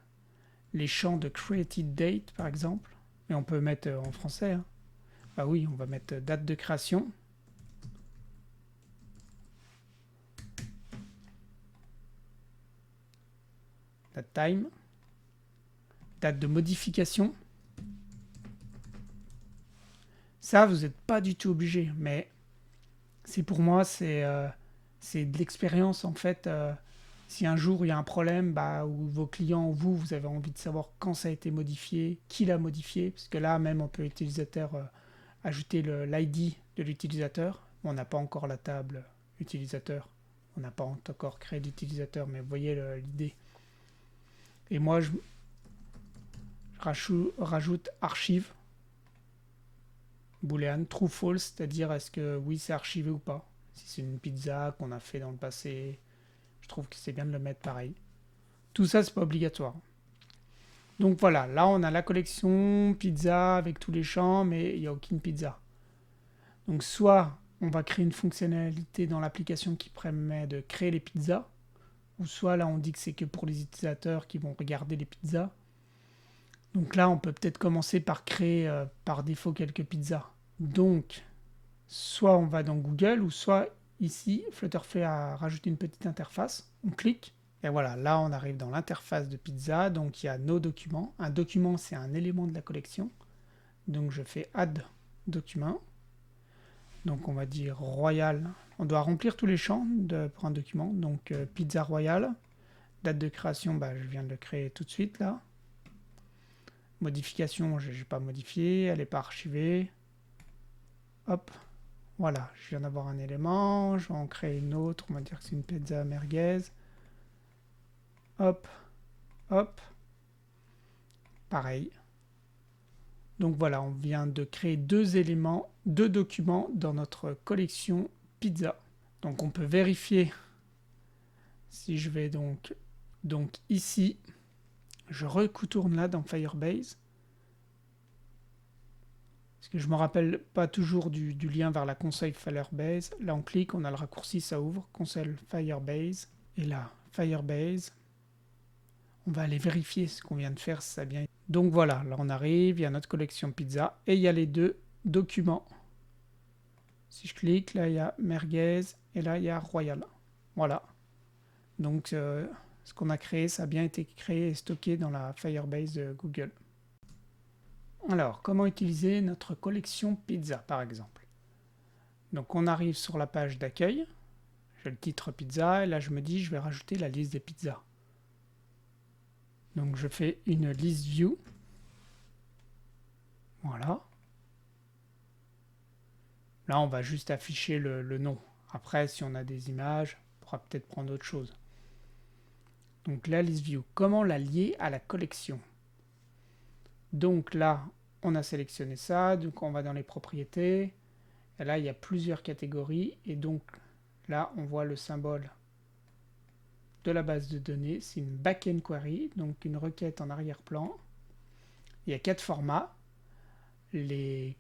les champs de created date par exemple, et on peut mettre en français, hein. Bah oui, on va mettre date de création. Date time. Date de modification. Ça, vous n'êtes pas du tout obligé, mais c'est pour moi, c'est de l'expérience en fait. Si un jour il y a un problème, bah, ou vos clients ou vous avez envie de savoir quand ça a été modifié, qui l'a modifié, parce que là même on peut utilisateur ajouter l'ID de l'utilisateur. On n'a pas encore la table utilisateur, on n'a pas encore créé d'utilisateur, mais vous voyez l'idée. Et moi je rajoute archive boolean true false, c'est-à-dire est-ce que oui c'est archivé ou pas. Si c'est une pizza qu'on a fait dans le passé, je trouve que c'est bien de le mettre pareil. Tout ça c'est pas obligatoire. Donc voilà, là on a la collection pizza avec tous les champs, mais il n'y a aucune pizza. Donc soit on va créer une fonctionnalité dans l'application qui permet de créer les pizzas, ou soit là on dit que c'est que pour les utilisateurs qui vont regarder les pizzas. Donc là on peut peut-être commencer par créer par défaut quelques pizzas. Donc soit on va dans Google, ou soit ici Flutterfly a rajouté une petite interface, on clique, et voilà, là on arrive dans l'interface de pizza, donc il y a nos documents. Un document c'est un élément de la collection, donc je fais add document. Donc on va dire Royal, on doit remplir tous les champs pour un document. Donc pizza royale, date de création, je viens de le créer tout de suite là. Modification, je n'ai pas modifié, elle n'est pas archivée. Hop, voilà, je viens d'avoir un élément, je vais en créer une autre, on va dire que c'est une pizza merguez. Hop, hop, pareil. Donc voilà, on vient de créer deux éléments, deux documents dans notre collection pizza. Donc on peut vérifier, si je vais donc ici, je retourne là dans Firebase. Parce que je ne me rappelle pas toujours du lien vers la console Firebase. Là on clique, on a le raccourci, ça ouvre, console Firebase. Et là, Firebase. On va aller vérifier ce qu'on vient de faire, si ça a bien. Donc voilà, là on arrive, il y a notre collection pizza et il y a les deux documents. Si je clique, là il y a merguez et là il y a royal. Voilà. Donc ce qu'on a créé, ça a bien été créé et stocké dans la Firebase de Google. Alors, comment utiliser notre collection pizza par exemple? Donc on arrive sur la page d'accueil, j'ai le titre pizza et là je me dis je vais rajouter la liste des pizzas. Donc je fais une list view. Voilà. Là, on va juste afficher le nom. Après, si on a des images, on pourra peut-être prendre autre chose. Donc la list view, comment la lier à la collection? Donc là, on a sélectionné ça. Donc on va dans les propriétés. Et là, il y a plusieurs catégories. Et donc là, on voit le symbole de la base de données, c'est une backend query, donc une requête en arrière-plan. Il y a 4 formats. Les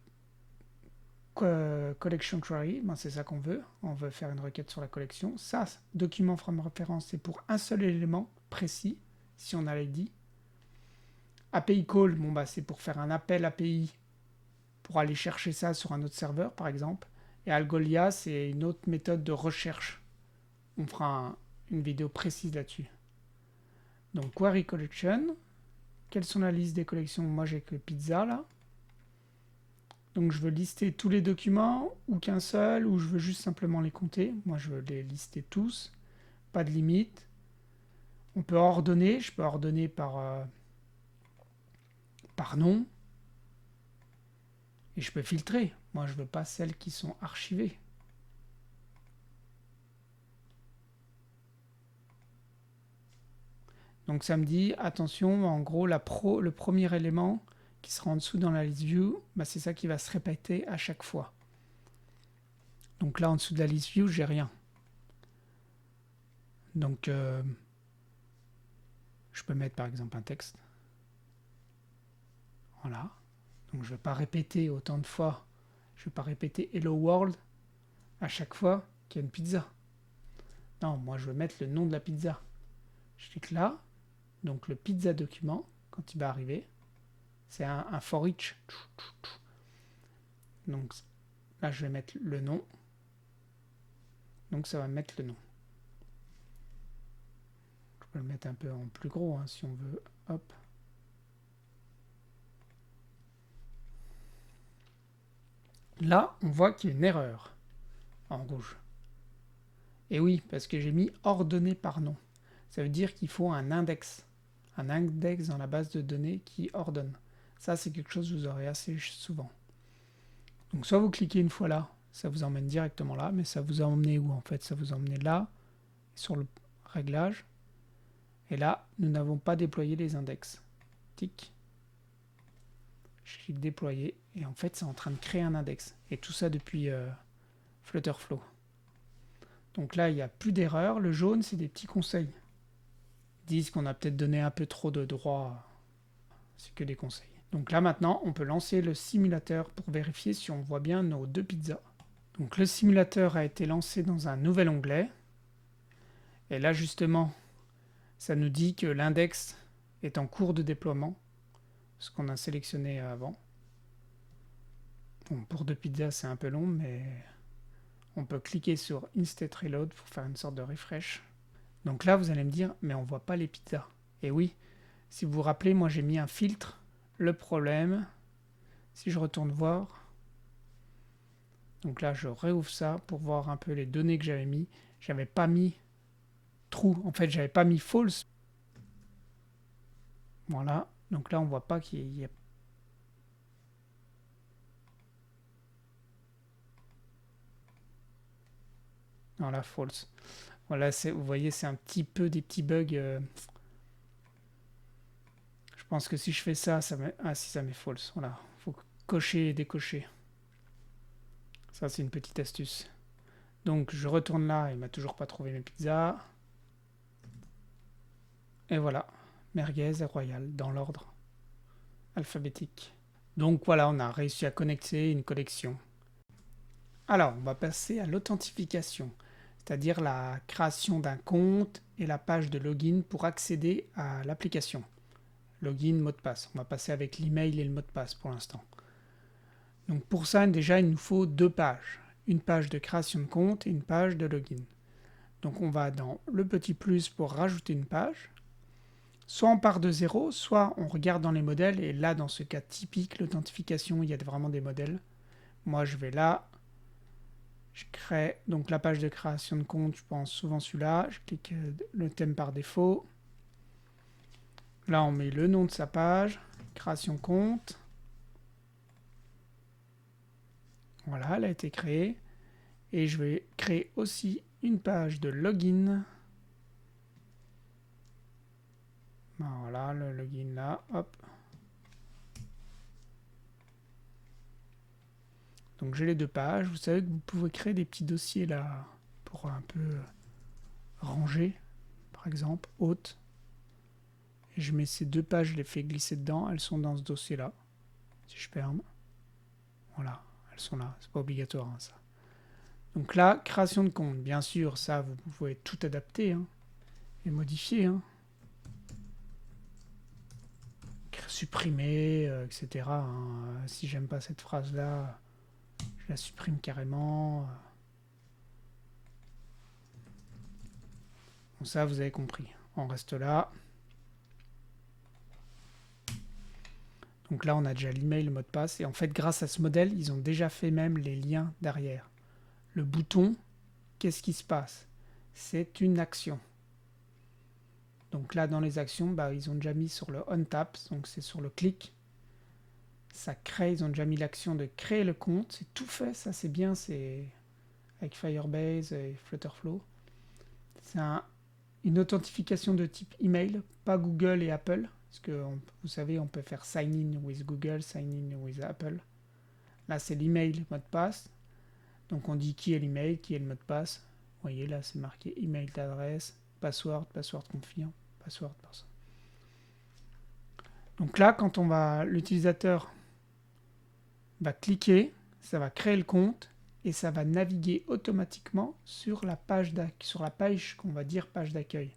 collection query, c'est ça qu'on veut. On veut faire une requête sur la collection. Ça, document from référence, c'est pour un seul élément précis, si on a l'ID. API call, c'est pour faire un appel API pour aller chercher ça sur un autre serveur, par exemple. Et Algolia, c'est une autre méthode de recherche. On fera une vidéo précise là-dessus. Donc query collection. Quelles sont la liste des collections? Moi j'ai que pizza là. Donc je veux lister tous les documents ou qu'un seul, ou je veux juste simplement les compter. Moi je veux les lister tous. Pas de limite. On peut ordonner. Je peux ordonner par nom. Et je peux filtrer. Moi je veux pas celles qui sont archivées. Donc ça me dit, attention, en gros, le premier élément qui sera en dessous dans la list view, c'est ça qui va se répéter à chaque fois. Donc là, en dessous de la list view, j'ai rien. Donc, je peux mettre par exemple un texte. Voilà. Donc je ne vais pas répéter autant de fois. Je ne vais pas répéter Hello World à chaque fois qu'il y a une pizza. Non, moi je veux mettre le nom de la pizza. Je clique là. Donc le pizza document, quand il va arriver, c'est un for each. Donc là, je vais mettre le nom. Donc ça va mettre le nom. Je peux le mettre un peu en plus gros si on veut. Hop. Là, on voit qu'il y a une erreur en rouge. Et oui, parce que j'ai mis ordonné par nom. Ça veut dire qu'il faut un index. Un index dans la base de données qui ordonne. Ça, c'est quelque chose que vous aurez assez souvent. Donc soit vous cliquez une fois là, ça vous emmène directement là, mais ça vous a emmené où en fait? Ça vous a emmené là, sur le réglage. Et là, nous n'avons pas déployé les index. Tic. Je clique déployer, et en fait, c'est en train de créer un index. Et tout ça depuis Flutterflow. Donc là, il n'y a plus d'erreur. Le jaune, c'est des petits conseils. Ils disent qu'on a peut-être donné un peu trop de droits. C'est que des conseils. Donc là, maintenant, on peut lancer le simulateur pour vérifier si on voit bien nos deux pizzas. Donc le simulateur a été lancé dans un nouvel onglet. Et là, justement, ça nous dit que l'index est en cours de déploiement. Ce qu'on a sélectionné avant. Bon, pour deux pizzas, c'est un peu long, mais on peut cliquer sur Instant Reload pour faire une sorte de refresh. Donc là, vous allez me dire, mais on ne voit pas les pizzas. Et oui, si vous vous rappelez, moi j'ai mis un filtre. Le problème, si je retourne voir, Donc là, je réouvre ça pour voir un peu les données que j'avais mis. J'avais pas mis true, en fait, j'avais pas mis false. Voilà, donc là, on voit pas qu'il y a... Voilà, false. Voilà, vous voyez, c'est un petit peu des petits bugs. Je pense que si je fais ça, ça met... Ah, si ça met false, voilà. Faut cocher et décocher. Ça, c'est une petite astuce. Donc, je retourne là, il m'a toujours pas trouvé mes pizzas. Et voilà, merguez et royal, dans l'ordre alphabétique. Donc voilà, on a réussi à connecter une collection. Alors, on va passer à l'authentification, c'est-à-dire la création d'un compte et la page de login pour accéder à l'application. Login, mot de passe. On va passer avec l'email et le mot de passe pour l'instant. Donc pour ça, déjà, il nous faut 2 pages. Une page de création de compte et une page de login. Donc on va dans le petit plus pour rajouter une page. Soit on part de 0, soit on regarde dans les modèles, et là, dans ce cas typique, l'authentification, il y a vraiment des modèles. Moi, je vais là, je crée donc la page de création de compte, je pense souvent celui-là, je clique le thème par défaut. Là, on met le nom de sa page, création compte. Voilà, elle a été créée. Et je vais créer aussi une page de login. Voilà, le login là, hop. Donc j'ai les 2 pages. Vous savez que vous pouvez créer des petits dossiers là pour un peu ranger, par exemple, haute. Et je mets ces 2 pages, je les fais glisser dedans. Elles sont dans ce dossier là. Si je ferme, voilà, elles sont là. C'est pas obligatoire hein, ça. Donc là, création de compte. Bien sûr, ça vous pouvez tout adapter hein, et modifier. Hein. Supprimer, etc. Hein. Si j'aime pas cette phrase là, je la supprime carrément. Bon, ça, vous avez compris. On reste là. Donc là, on a déjà l'email, le mot de passe. Et en fait, grâce à ce modèle, ils ont déjà fait même les liens derrière. Le bouton, qu'est-ce qui se passe? C'est une action. Donc là, dans les actions, bah, ils ont déjà mis sur le on tap, donc c'est sur le clic. Ça crée, ils ont déjà mis l'action de créer le compte. C'est tout fait, ça c'est bien, c'est avec Firebase et Flutterflow. C'est une authentification de type email, pas Google et Apple. Parce que vous savez, on peut faire sign in with Google, sign in with Apple. Là, c'est l'email, mot de passe. Donc on dit qui est l'email, qui est le mot de passe. Vous voyez, là, c'est marqué email d'adresse, password, password confirme, password personne. Donc là, quand on va, l'utilisateur va cliquer, ça va créer le compte et ça va naviguer automatiquement sur la page qu'on va dire page d'accueil.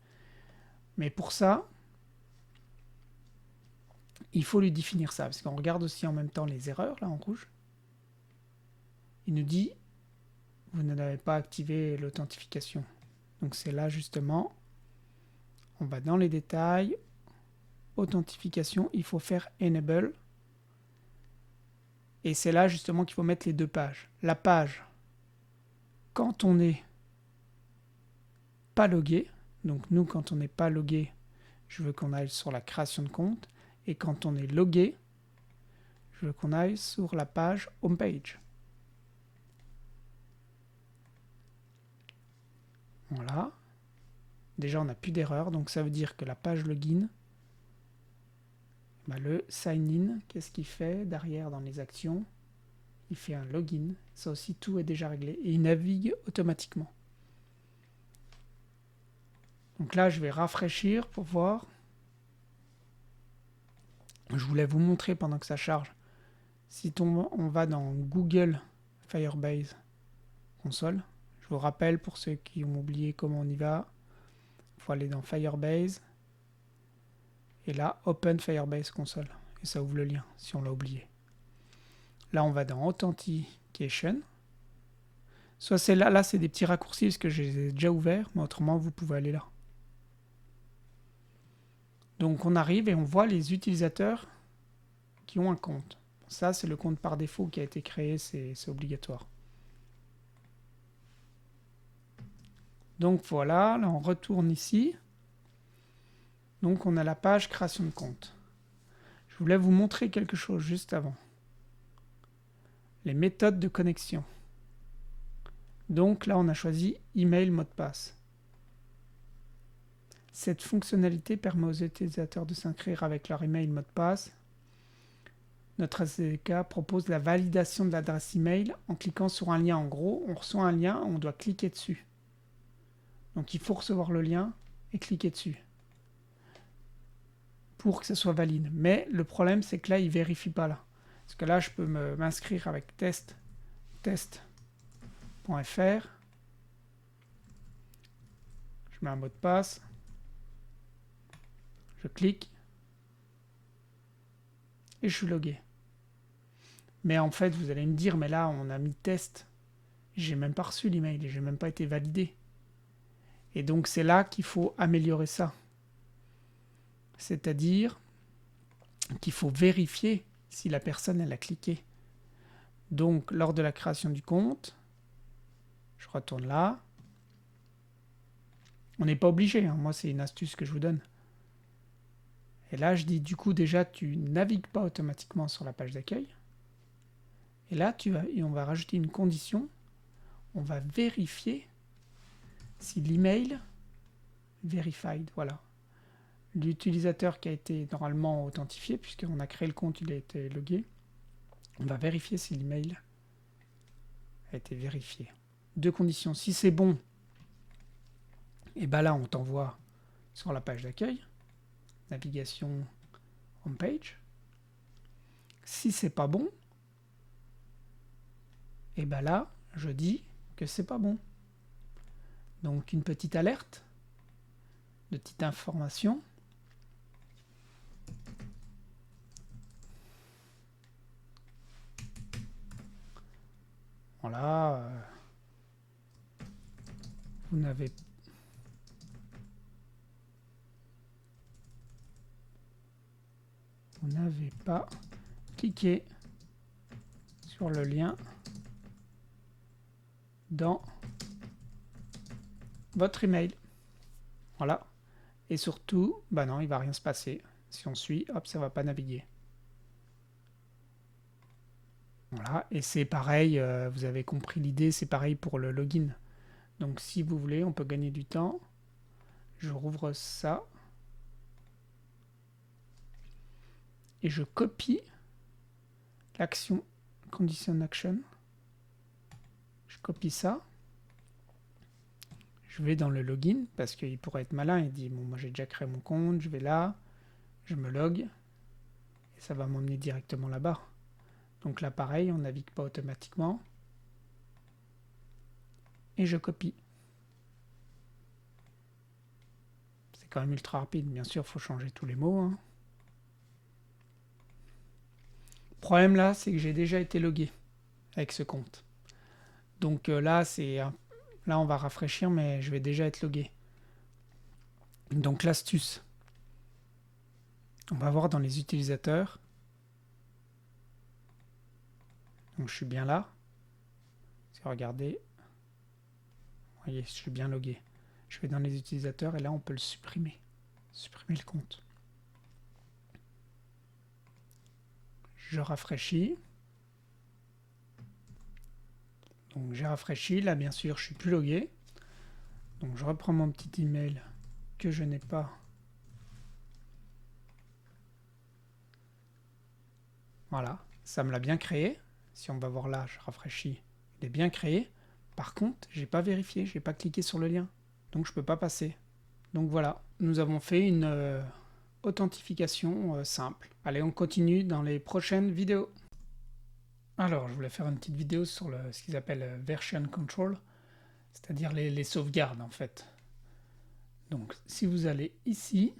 Mais pour ça, il faut lui définir ça, parce qu'on regarde aussi en même temps les erreurs, là en rouge. Il nous dit, vous n'avez pas activé l'authentification. Donc c'est là justement, on va dans les détails, authentification, il faut faire enable. Et c'est là justement qu'il faut mettre les 2 pages. La page, quand on n'est pas logué, donc nous quand on n'est pas logué, je veux qu'on aille sur la création de compte. Et quand on est logué, je veux qu'on aille sur la page homepage. Voilà. Déjà, on n'a plus d'erreur, donc ça veut dire que la page login, bah, le sign in, qu'est-ce qu'il fait derrière dans les actions? Il fait un login. Ça aussi, tout est déjà réglé. Et il navigue automatiquement. Donc là, je vais rafraîchir pour voir. Je voulais vous montrer pendant que ça charge. Si on va dans Google Firebase console, je vous rappelle pour ceux qui ont oublié comment on y va, il faut aller dans Firebase et là Open Firebase console et ça ouvre le lien si on l'a oublié. Là on va dans Authentication. Soit c'est là c'est des petits raccourcis parce que je les ai déjà ouverts, mais autrement vous pouvez aller là. Donc on arrive et on voit les utilisateurs qui ont un compte. Ça c'est le compte par défaut qui a été créé, c'est obligatoire. Donc voilà, là on retourne ici. Donc on a la page création de compte. Je voulais vous montrer quelque chose juste avant. Les méthodes de connexion. Donc là on a choisi email mot de passe. Cette fonctionnalité permet aux utilisateurs de s'inscrire avec leur email mot de passe. Notre SDK propose la validation de l'adresse email en cliquant sur un lien. En gros, on reçoit un lien, on doit cliquer dessus. Donc il faut recevoir le lien et cliquer dessus pour que ce soit valide. Mais le problème, c'est que là, il ne vérifie pas là. Parce que là, je peux m'inscrire avec test.fr. Je mets un mot de passe. Je clique. Et je suis logué. Mais en fait, vous allez me dire, mais là, on a mis test. J'ai même pas reçu l'email et j'ai même pas été validé. Et donc, c'est là qu'il faut améliorer ça. C'est-à-dire qu'il faut vérifier si la personne, elle a cliqué. Donc, lors de la création du compte, je retourne là. On n'est pas obligé, hein. Moi, c'est une astuce que je vous donne. Et là, je dis, du coup, déjà, tu navigues pas automatiquement sur la page d'accueil. Et là, on va rajouter une condition. On va vérifier si l'email verified, voilà. L'utilisateur qui a été normalement authentifié, puisqu'on a créé le compte, il a été logué. On va vérifier si l'email a été vérifié. Deux conditions. Si c'est bon, et ben là, on t'envoie sur la page d'accueil. Navigation homepage. Si c'est pas bon, et ben là, je dis que c'est pas bon. Donc une petite alerte, de petite information. Voilà. Vous n'avez pas cliqué sur le lien dans votre email. Voilà. Et surtout, bah non, il ne va rien se passer. Si on suit, hop, ça ne va pas naviguer. Voilà. Et c'est pareil, vous avez compris l'idée, c'est pareil pour le login. Donc si vous voulez, on peut gagner du temps. Je rouvre ça. Et je copie l'action condition action. Je copie ça. Je vais dans le login parce qu'il pourrait être malin. Il dit, bon, moi j'ai déjà créé mon compte, je vais là, je me log. Et ça va m'emmener directement là-bas. Donc là, pareil, on navigue pas automatiquement. Et je copie. C'est quand même ultra rapide. Bien sûr, il faut changer tous les mots. Hein. Le problème là, c'est que j'ai déjà été logué avec ce compte. Donc là, là, on va rafraîchir, mais je vais déjà être logué. Donc l'astuce, on va voir dans les utilisateurs. Donc je suis bien là. Regardez. Vous voyez, je suis bien logué. Je vais dans les utilisateurs et là, on peut le supprimer. Supprimer le compte. Je rafraîchis. Donc j'ai rafraîchi. Là, bien sûr, je suis plus logué. Donc je reprends mon petit email que je n'ai pas. Voilà, ça me l'a bien créé. Si on va voir là, je rafraîchis. Il est bien créé. Par contre, j'ai pas vérifié, j'ai pas cliqué sur le lien. Donc je peux pas passer. Donc voilà, nous avons fait une authentification simple. Allez, on continue dans les prochaines vidéos. Alors, je voulais faire une petite vidéo sur ce qu'ils appellent version control, c'est-à-dire les sauvegardes en fait. Donc, si vous allez ici,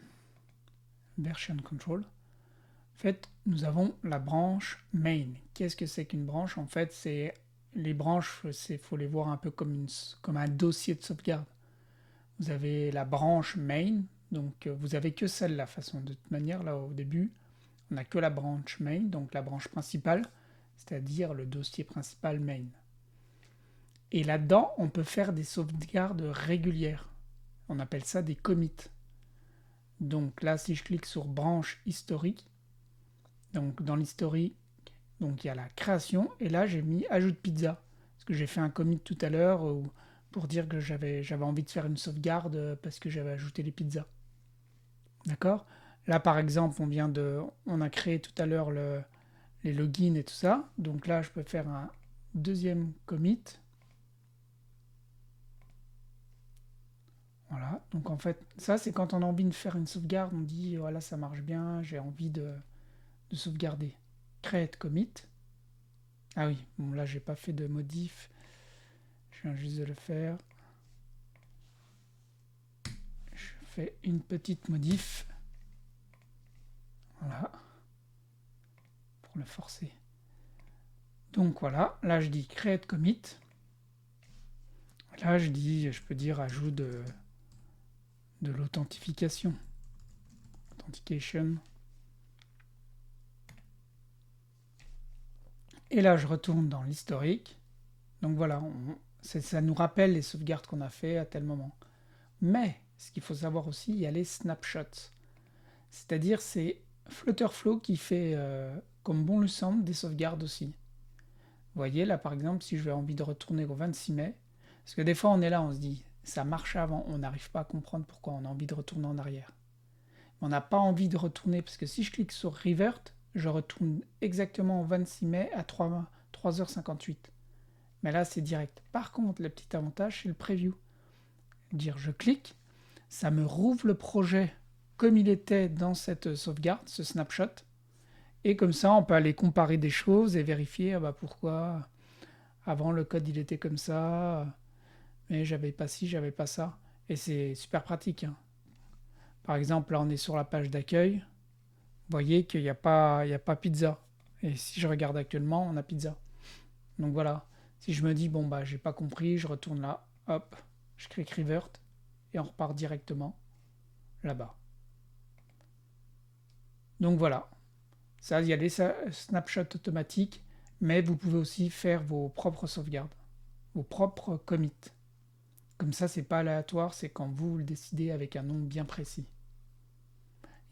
version control, en fait, nous avons la branche main. Qu'est-ce que c'est qu'une branche? En fait, c'est les branches, il faut les voir un peu comme un dossier de sauvegarde. Vous avez la branche main, donc vous avez que celle-là, de façon de toute manière, là au début, on n'a que la branche main, donc la branche principale, c'est-à-dire le dossier principal main. Et là-dedans, on peut faire des sauvegardes régulières. On appelle ça des commits. Donc là, si je clique sur branche historique, donc dans l'historique, donc il y a la création, et là j'ai mis ajoute pizza. Parce que j'ai fait un commit tout à l'heure pour dire que j'avais envie de faire une sauvegarde parce que j'avais ajouté les pizzas. D'accord? Là par exemple, on a créé tout à l'heure les logins et tout ça. Donc là, je peux faire un deuxième commit. Voilà, donc en fait, ça c'est quand on a envie de faire une sauvegarde, on dit voilà, ça marche bien, j'ai envie de sauvegarder. Create commit. Ah oui, bon là j'ai pas fait de modif, je viens juste de le faire. Je fais une petite modif. Voilà. Pour le forcer. Donc voilà, là je dis create commit. Là je peux dire ajout de l'authentification. Authentication. Et là, je retourne dans l'historique. Donc voilà, ça nous rappelle les sauvegardes qu'on a fait à tel moment. Mais, ce qu'il faut savoir aussi, il y a les snapshots. C'est-à-dire, c'est Flutterflow qui fait, comme bon lui semble, des sauvegardes aussi. Vous voyez, là, par exemple, si j'ai envie de retourner au 26 mai, parce que des fois, on est là, on se dit, ça marche avant, on n'arrive pas à comprendre pourquoi on a envie de retourner en arrière. On n'a pas envie de retourner, parce que si je clique sur Revert, je retourne exactement au 26 mai à 3h58. Mais là, c'est direct. Par contre, le petit avantage, c'est le preview. Dire je clique, ça me rouvre le projet comme il était dans cette sauvegarde, ce snapshot. Et comme ça, on peut aller comparer des choses et vérifier pourquoi avant le code il était comme ça, mais j'avais pas ci, j'avais pas ça. Et c'est super pratique. Hein. Par exemple, là on est sur la page d'accueil. Vous voyez qu'il n'y a pas pizza. Et si je regarde actuellement, on a pizza. Donc voilà. Si je me dis, bon bah j'ai pas compris, je retourne là, hop, je clique revert et on repart directement là-bas. Donc voilà. Ça, il y a des snapshots automatiques, mais vous pouvez aussi faire vos propres sauvegardes, vos propres commits. Comme ça, c'est pas aléatoire, c'est quand vous le décidez avec un nom bien précis.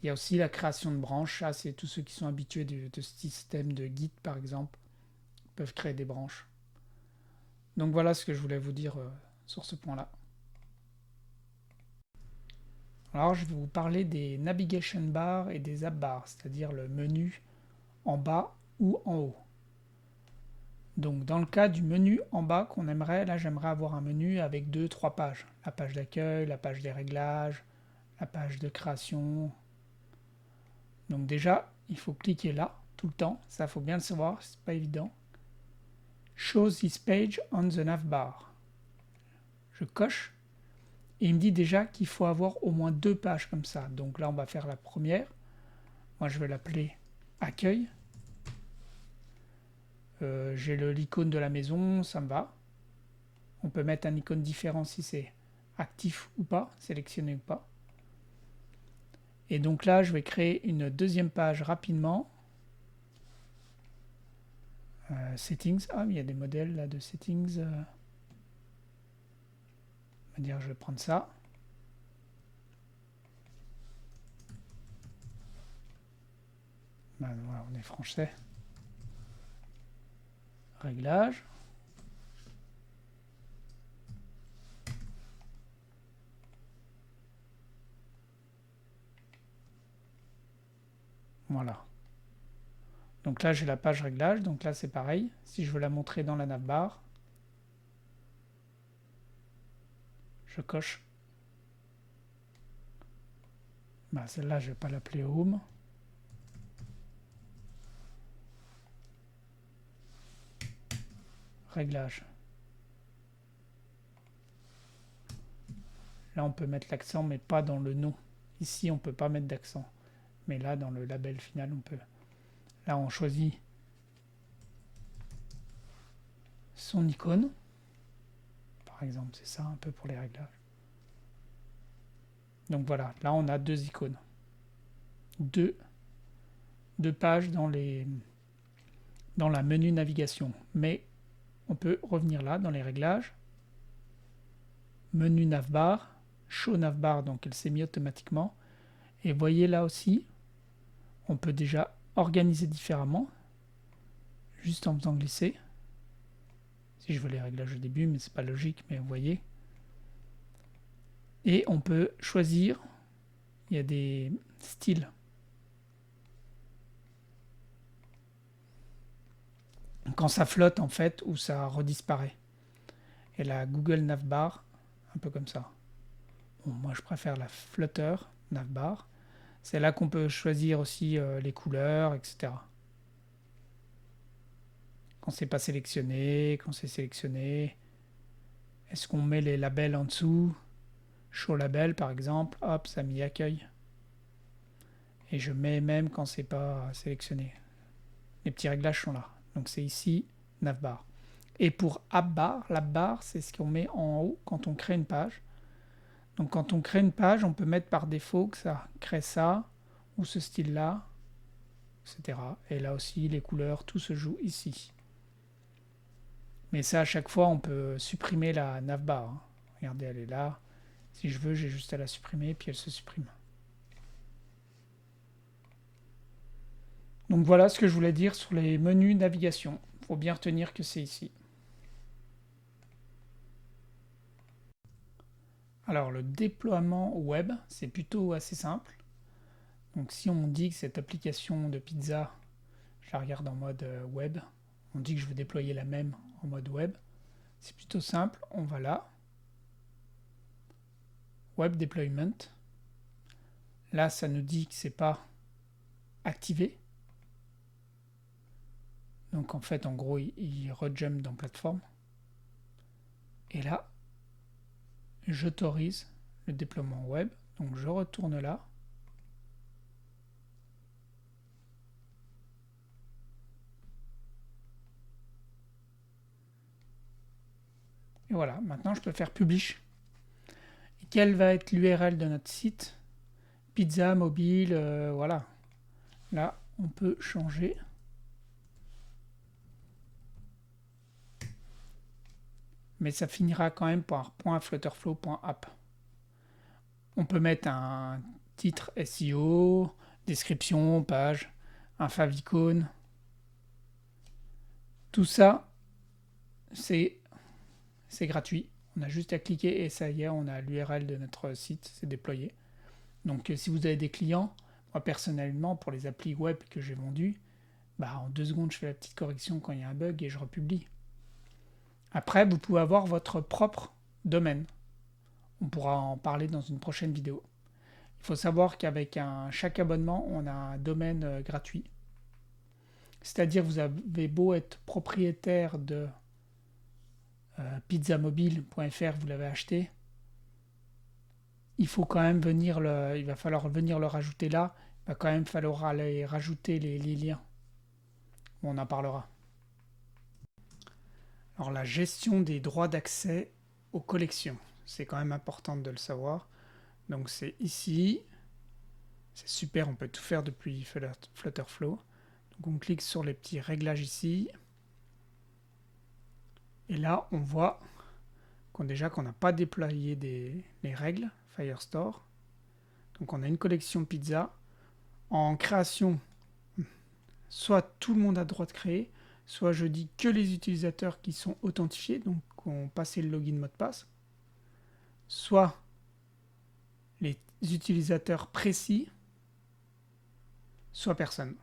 Il y a aussi la création de branches, ça c'est tous ceux qui sont habitués de ce système de Git par exemple, peuvent créer des branches. Donc voilà ce que je voulais vous dire sur ce point-là. Alors je vais vous parler des navigation bars et des app bars, c'est-à-dire le menu en bas ou en haut. Donc dans le cas du menu en bas qu'on aimerait, là j'aimerais avoir un menu avec 2-3 pages. La page d'accueil, la page des réglages, la page de création. Donc déjà, il faut cliquer là tout le temps, ça faut bien le savoir, c'est pas évident. Show this page on the navbar. Je coche et il me dit déjà qu'il faut avoir au moins 2 pages comme ça. Donc là on va faire la première. Moi je vais l'appeler accueil. J'ai l'icône de la maison, ça me va. On peut mettre un icône différent si c'est actif ou pas, sélectionné ou pas. Et donc là, je vais créer une deuxième page rapidement. Settings. Ah, il y a des modèles là de settings. On va dire, je vais prendre ça. Ben, voilà, on est français. Réglage. Voilà. Donc là, j'ai la page réglage. Donc là, c'est pareil. Si je veux la montrer dans la navbar, je coche. Ben, celle-là, je ne vais pas l'appeler home. Réglage. Là, on peut mettre l'accent, mais pas dans le nom. Ici, on ne peut pas mettre d'accent. Mais là, dans le label final, on peut. Là, on choisit son icône. Par exemple, c'est ça un peu pour les réglages. Donc voilà, là, on a 2 icônes. Deux pages dans la menu navigation. Mais on peut revenir là dans les réglages, menu navbar, show navbar, donc elle s'est mise automatiquement. Et voyez là aussi, on peut déjà organiser différemment, juste en faisant glisser. Si je veux les réglages au début, mais c'est pas logique, mais vous voyez. Et on peut choisir, il y a des styles. Quand ça flotte en fait, ou ça redisparaît. Et la Google Navbar, un peu comme ça. Bon, moi je préfère la Flutter Navbar. C'est là qu'on peut choisir aussi les couleurs, etc. Quand c'est pas sélectionné, quand c'est sélectionné. Est-ce qu'on met les labels en dessous? Show label par exemple, hop, ça m'y accueille. Et je mets même quand c'est pas sélectionné. Les petits réglages sont là. Donc c'est ici, navbar. Et pour appbar, l'appbar, c'est ce qu'on met en haut quand on crée une page. Donc quand on crée une page, on peut mettre par défaut que ça crée ça, ou ce style-là, etc. Et là aussi, les couleurs, tout se joue ici. Mais ça, à chaque fois, on peut supprimer la navbar. Hein. Regardez, elle est là. Si je veux, j'ai juste à la supprimer, puis elle se supprime. Donc voilà ce que je voulais dire sur les menus navigation. Il faut bien retenir que c'est ici. Alors le déploiement web, c'est plutôt assez simple. Donc si on dit que cette application de pizza, je la regarde en mode web, on dit que je veux déployer la même en mode web, c'est plutôt simple. On va là, Web Deployment. Là, ça nous dit que c'est pas activé. Donc en fait, en gros, il rejump dans plateforme. Et là, j'autorise le déploiement web. Donc je retourne là. Et voilà, maintenant je peux faire publish. Et quelle va être l'URL de notre site? Pizza, mobile, voilà. Là, on peut changer. Mais ça finira quand même par .flutterflow.app. On peut mettre un titre SEO, description, page, un favicon. Tout ça, c'est gratuit. On a juste à cliquer et ça y est, on a l'URL de notre site, c'est déployé. Donc si vous avez des clients, moi personnellement, pour les applis web que j'ai vendues, en 2 secondes, je fais la petite correction quand il y a un bug et je republie. Après, vous pouvez avoir votre propre domaine. On pourra en parler dans une prochaine vidéo. Il faut savoir qu'avec chaque abonnement, on a un domaine gratuit. C'est-à-dire vous avez beau être propriétaire de pizzamobile.fr, vous l'avez acheté, il faut quand même il va falloir venir le rajouter là. Il va quand même falloir aller rajouter les liens. On en parlera. Alors la gestion des droits d'accès aux collections, c'est quand même important de le savoir. Donc c'est ici, c'est super, on peut tout faire depuis Flutterflow. Donc on clique sur les petits réglages ici. Et là, on voit qu'on n'a pas déployé les règles Firestore. Donc on a une collection pizza. En création, soit tout le monde a le droit de créer, soit je dis que les utilisateurs qui sont authentifiés, donc qui ont passé le login mot de passe, soit les utilisateurs précis, soit personne.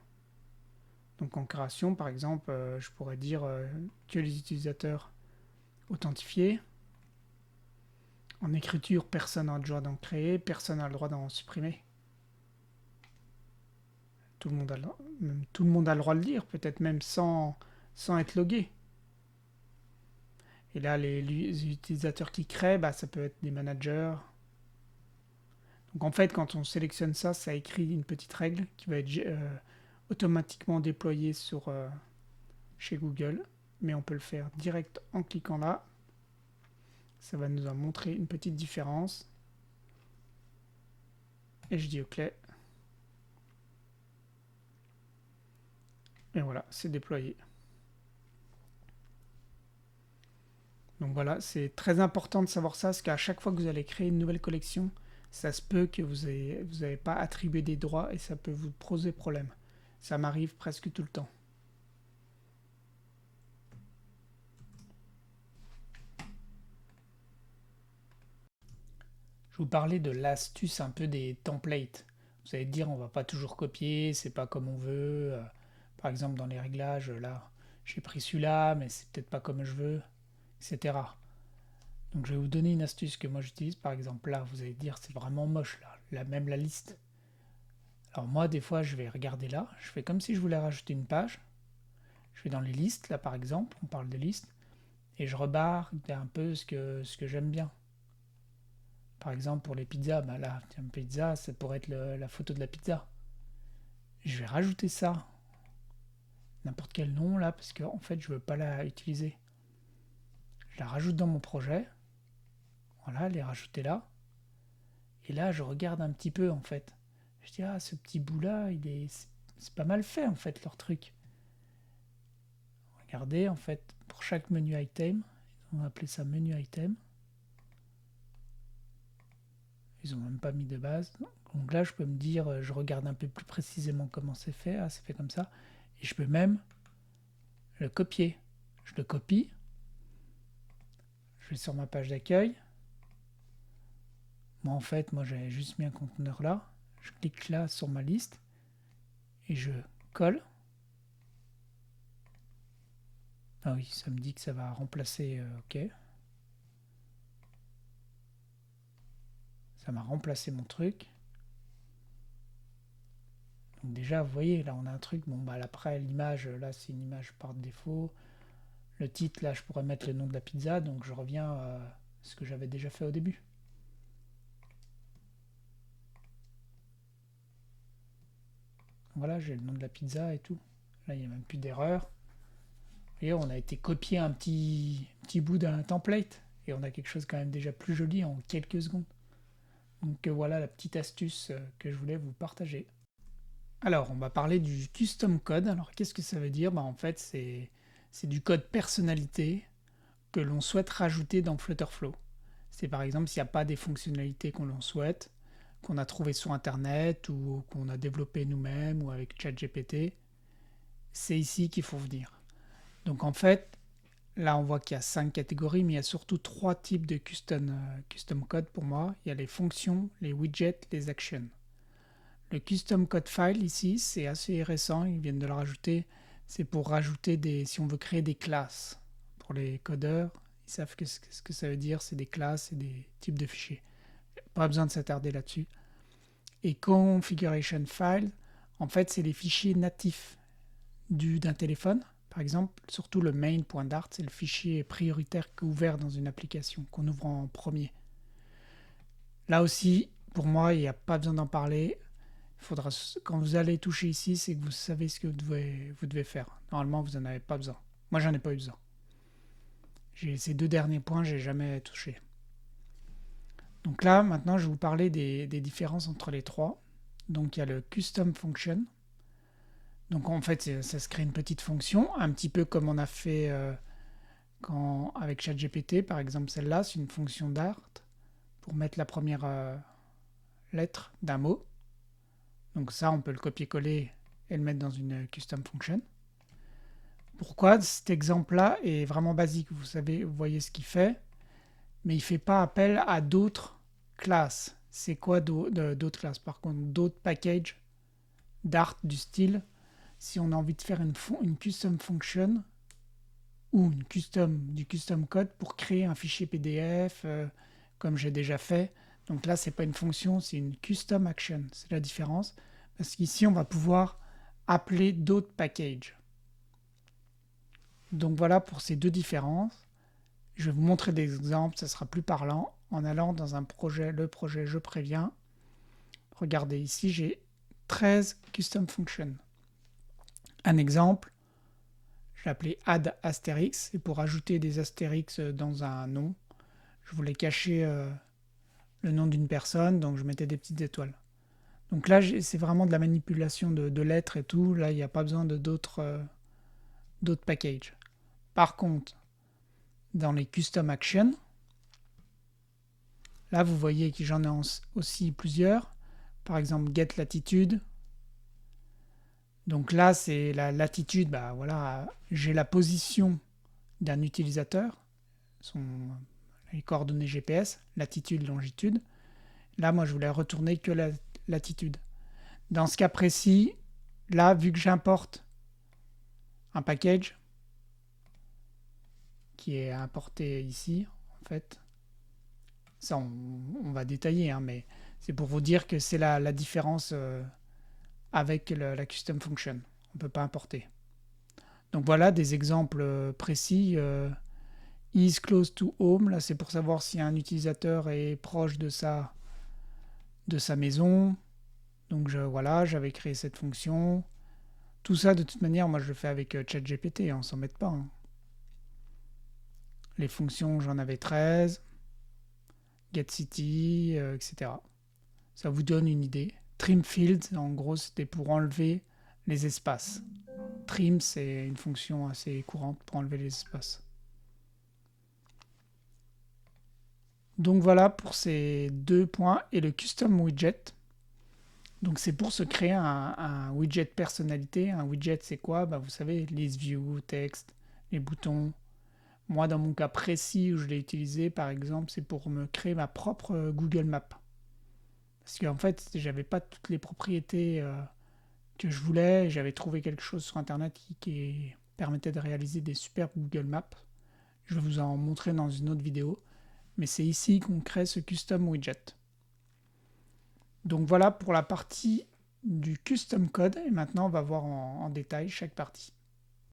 Donc en création, par exemple, je pourrais dire que les utilisateurs authentifiés. En écriture, personne n'a le droit d'en créer, personne n'a le droit d'en supprimer. Tout le monde a le droit de le lire, peut-être même sans être logué. Et là, les utilisateurs qui créent, ça peut être des managers. Donc en fait, quand on sélectionne ça, ça écrit une petite règle qui va être automatiquement déployée chez Google. Mais on peut le faire direct en cliquant là. Ça va nous en montrer une petite différence. Et je dis OK. Et voilà, c'est déployé. Donc voilà, c'est très important de savoir ça, parce qu'à chaque fois que vous allez créer une nouvelle collection, ça se peut que vous n'avez pas attribué des droits et ça peut vous poser problème. Ça m'arrive presque tout le temps. Je vous parlais de l'astuce un peu des templates. Vous allez dire, on va pas toujours copier, c'est pas comme on veut. Par exemple, dans les réglages, là, j'ai pris celui-là, mais c'est peut-être pas comme je veux, etc. Donc je vais vous donner une astuce que moi j'utilise. Par exemple, là, vous allez dire, c'est vraiment moche, là, même la liste. Alors moi, des fois, je vais regarder là, je fais comme si je voulais rajouter une page. Je vais dans les listes, là par exemple, on parle de listes, et je rebarre un peu ce que j'aime bien. Par exemple, pour les pizzas, bah là, tiens, pizza, ça pourrait être la photo de la pizza. Je vais rajouter ça, n'importe quel nom là, parce qu'en fait, je veux pas la utiliser. Je la rajoute dans mon projet, voilà, elle est rajoutée là, et là, je regarde un petit peu en fait. Je dis, ah, ce petit bout là, c'est pas mal fait en fait, leur truc. Regardez, en fait, pour chaque menu item, on va appeler ça menu item. Ils ont même pas mis de base. Donc là, je peux me dire, je regarde un peu plus précisément comment c'est fait. Ah, c'est fait comme ça. Et je peux même le copier. Je le copie. Je vais sur ma page d'accueil. Moi, en fait, j'avais juste mis un conteneur là. Je clique là sur ma liste. Et je colle. Ah oui, ça me dit que ça va remplacer. Ok. Ça m'a remplacé mon truc. Donc déjà, vous voyez, là, on a un truc. Bon, bah après, l'image, là, c'est une image par défaut. Le titre, là, je pourrais mettre le nom de la pizza. Donc je reviens à ce que j'avais déjà fait au début. Voilà, j'ai le nom de la pizza et tout. Là, il n'y a même plus d'erreur. Et on a été copié un petit bout d'un template. Et on a quelque chose quand même déjà plus joli en quelques secondes. Donc voilà la petite astuce que je voulais vous partager. Alors, on va parler du custom code. Alors, qu'est-ce que ça veut dire? En fait, c'est du code personnalité que l'on souhaite rajouter dans Flutterflow. C'est par exemple s'il n'y a pas des fonctionnalités qu'on l'on souhaite, qu'on a trouvé sur Internet ou qu'on a développé nous-mêmes ou avec ChatGPT, c'est ici qu'il faut venir. Donc en fait, là on voit qu'il y a 5 catégories, mais il y a surtout 3 types de custom code pour moi. Il y a les fonctions, les widgets, les actions. Le custom code file ici, c'est assez récent, ils viennent de le rajouter. C'est pour rajouter si on veut créer des classes. Pour les codeurs, ils savent ce que ça veut dire, c'est des classes et des types de fichiers. Pas besoin de s'attarder là-dessus. Et configuration file, en fait, c'est les fichiers natifs d'un téléphone. Par exemple, surtout le main.dart, c'est le fichier prioritaire ouvert dans une application, qu'on ouvre en premier. Là aussi, pour moi, il n'y a pas besoin d'en parler. Faudra, quand vous allez toucher ici, c'est que vous savez ce que vous devez faire. Normalement, vous n'en avez pas besoin. Moi, j'en ai pas eu besoin. Ces 2 derniers points, j'ai jamais touché. Donc là, maintenant, je vais vous parler des différences entre les 3. Donc il y a le custom function. Donc en fait, ça se crée une petite fonction, un petit peu comme on a fait avec ChatGPT, par exemple celle-là, c'est une fonction d'art pour mettre la première lettre d'un mot. Donc ça, on peut le copier-coller et le mettre dans une custom function. Pourquoi cet exemple-là est vraiment basique? Vous savez, vous voyez ce qu'il fait, mais il ne fait pas appel à d'autres classes. C'est quoi d'autres classes? Par contre, d'autres packages d'art du style, si on a envie de faire une custom function ou du custom code pour créer un fichier PDF, comme j'ai déjà fait. Donc là, c'est pas une fonction, c'est une custom action. C'est la différence. Parce qu'ici, on va pouvoir appeler d'autres packages. Donc voilà pour ces 2 différences. Je vais vous montrer des exemples, ça sera plus parlant. En allant dans le projet Je préviens. Regardez, ici, j'ai 13 custom functions. Un exemple, je l'ai appelé add astérix, et pour ajouter des astérix dans un nom, je voulais cacher le nom d'une personne, donc je mettais des petites étoiles. Donc là, c'est vraiment de la manipulation de lettres et tout. Là, il n'y a pas besoin de d'autres packages. Par contre, dans les Custom Actions. Là, vous voyez que j'en ai aussi plusieurs. Par exemple, Get Latitude. Donc là, c'est la latitude. Bah, voilà, j'ai la position d'un utilisateur, les coordonnées GPS, latitude, longitude. Là, moi, je voulais retourner que la latitude. Dans ce cas précis, là, vu que j'importe un package qui est importé ici, en fait, ça, on va détailler, hein, mais c'est pour vous dire que c'est la différence avec la custom function. On ne peut pas importer. Donc voilà des exemples précis. Is close to home, là c'est pour savoir si un utilisateur est proche de sa maison. Donc voilà, j'avais créé cette fonction. Tout ça, de toute manière, moi je le fais avec ChatGPT, on s'en met pas. Hein. Les fonctions, j'en avais 13. GetCity, etc. Ça vous donne une idée. Trim fields, en gros, c'était pour enlever les espaces. Trim, c'est une fonction assez courante pour enlever les espaces. Donc voilà pour ces 2 points. Et le custom widget. Donc c'est pour se créer un widget personnalité. Un widget, c'est quoi? Bah, vous savez, list view, texte, les boutons. Moi, dans mon cas précis où je l'ai utilisé, par exemple, c'est pour me créer ma propre Google Maps. Parce qu'en fait, j'avais pas toutes les propriétés que je voulais. J'avais trouvé quelque chose sur Internet qui permettait de réaliser des super Google Maps. Je vais vous en montrer dans une autre vidéo. Mais c'est ici qu'on crée ce custom widget. Donc voilà pour la partie du custom code. Et maintenant, on va voir en détail chaque partie.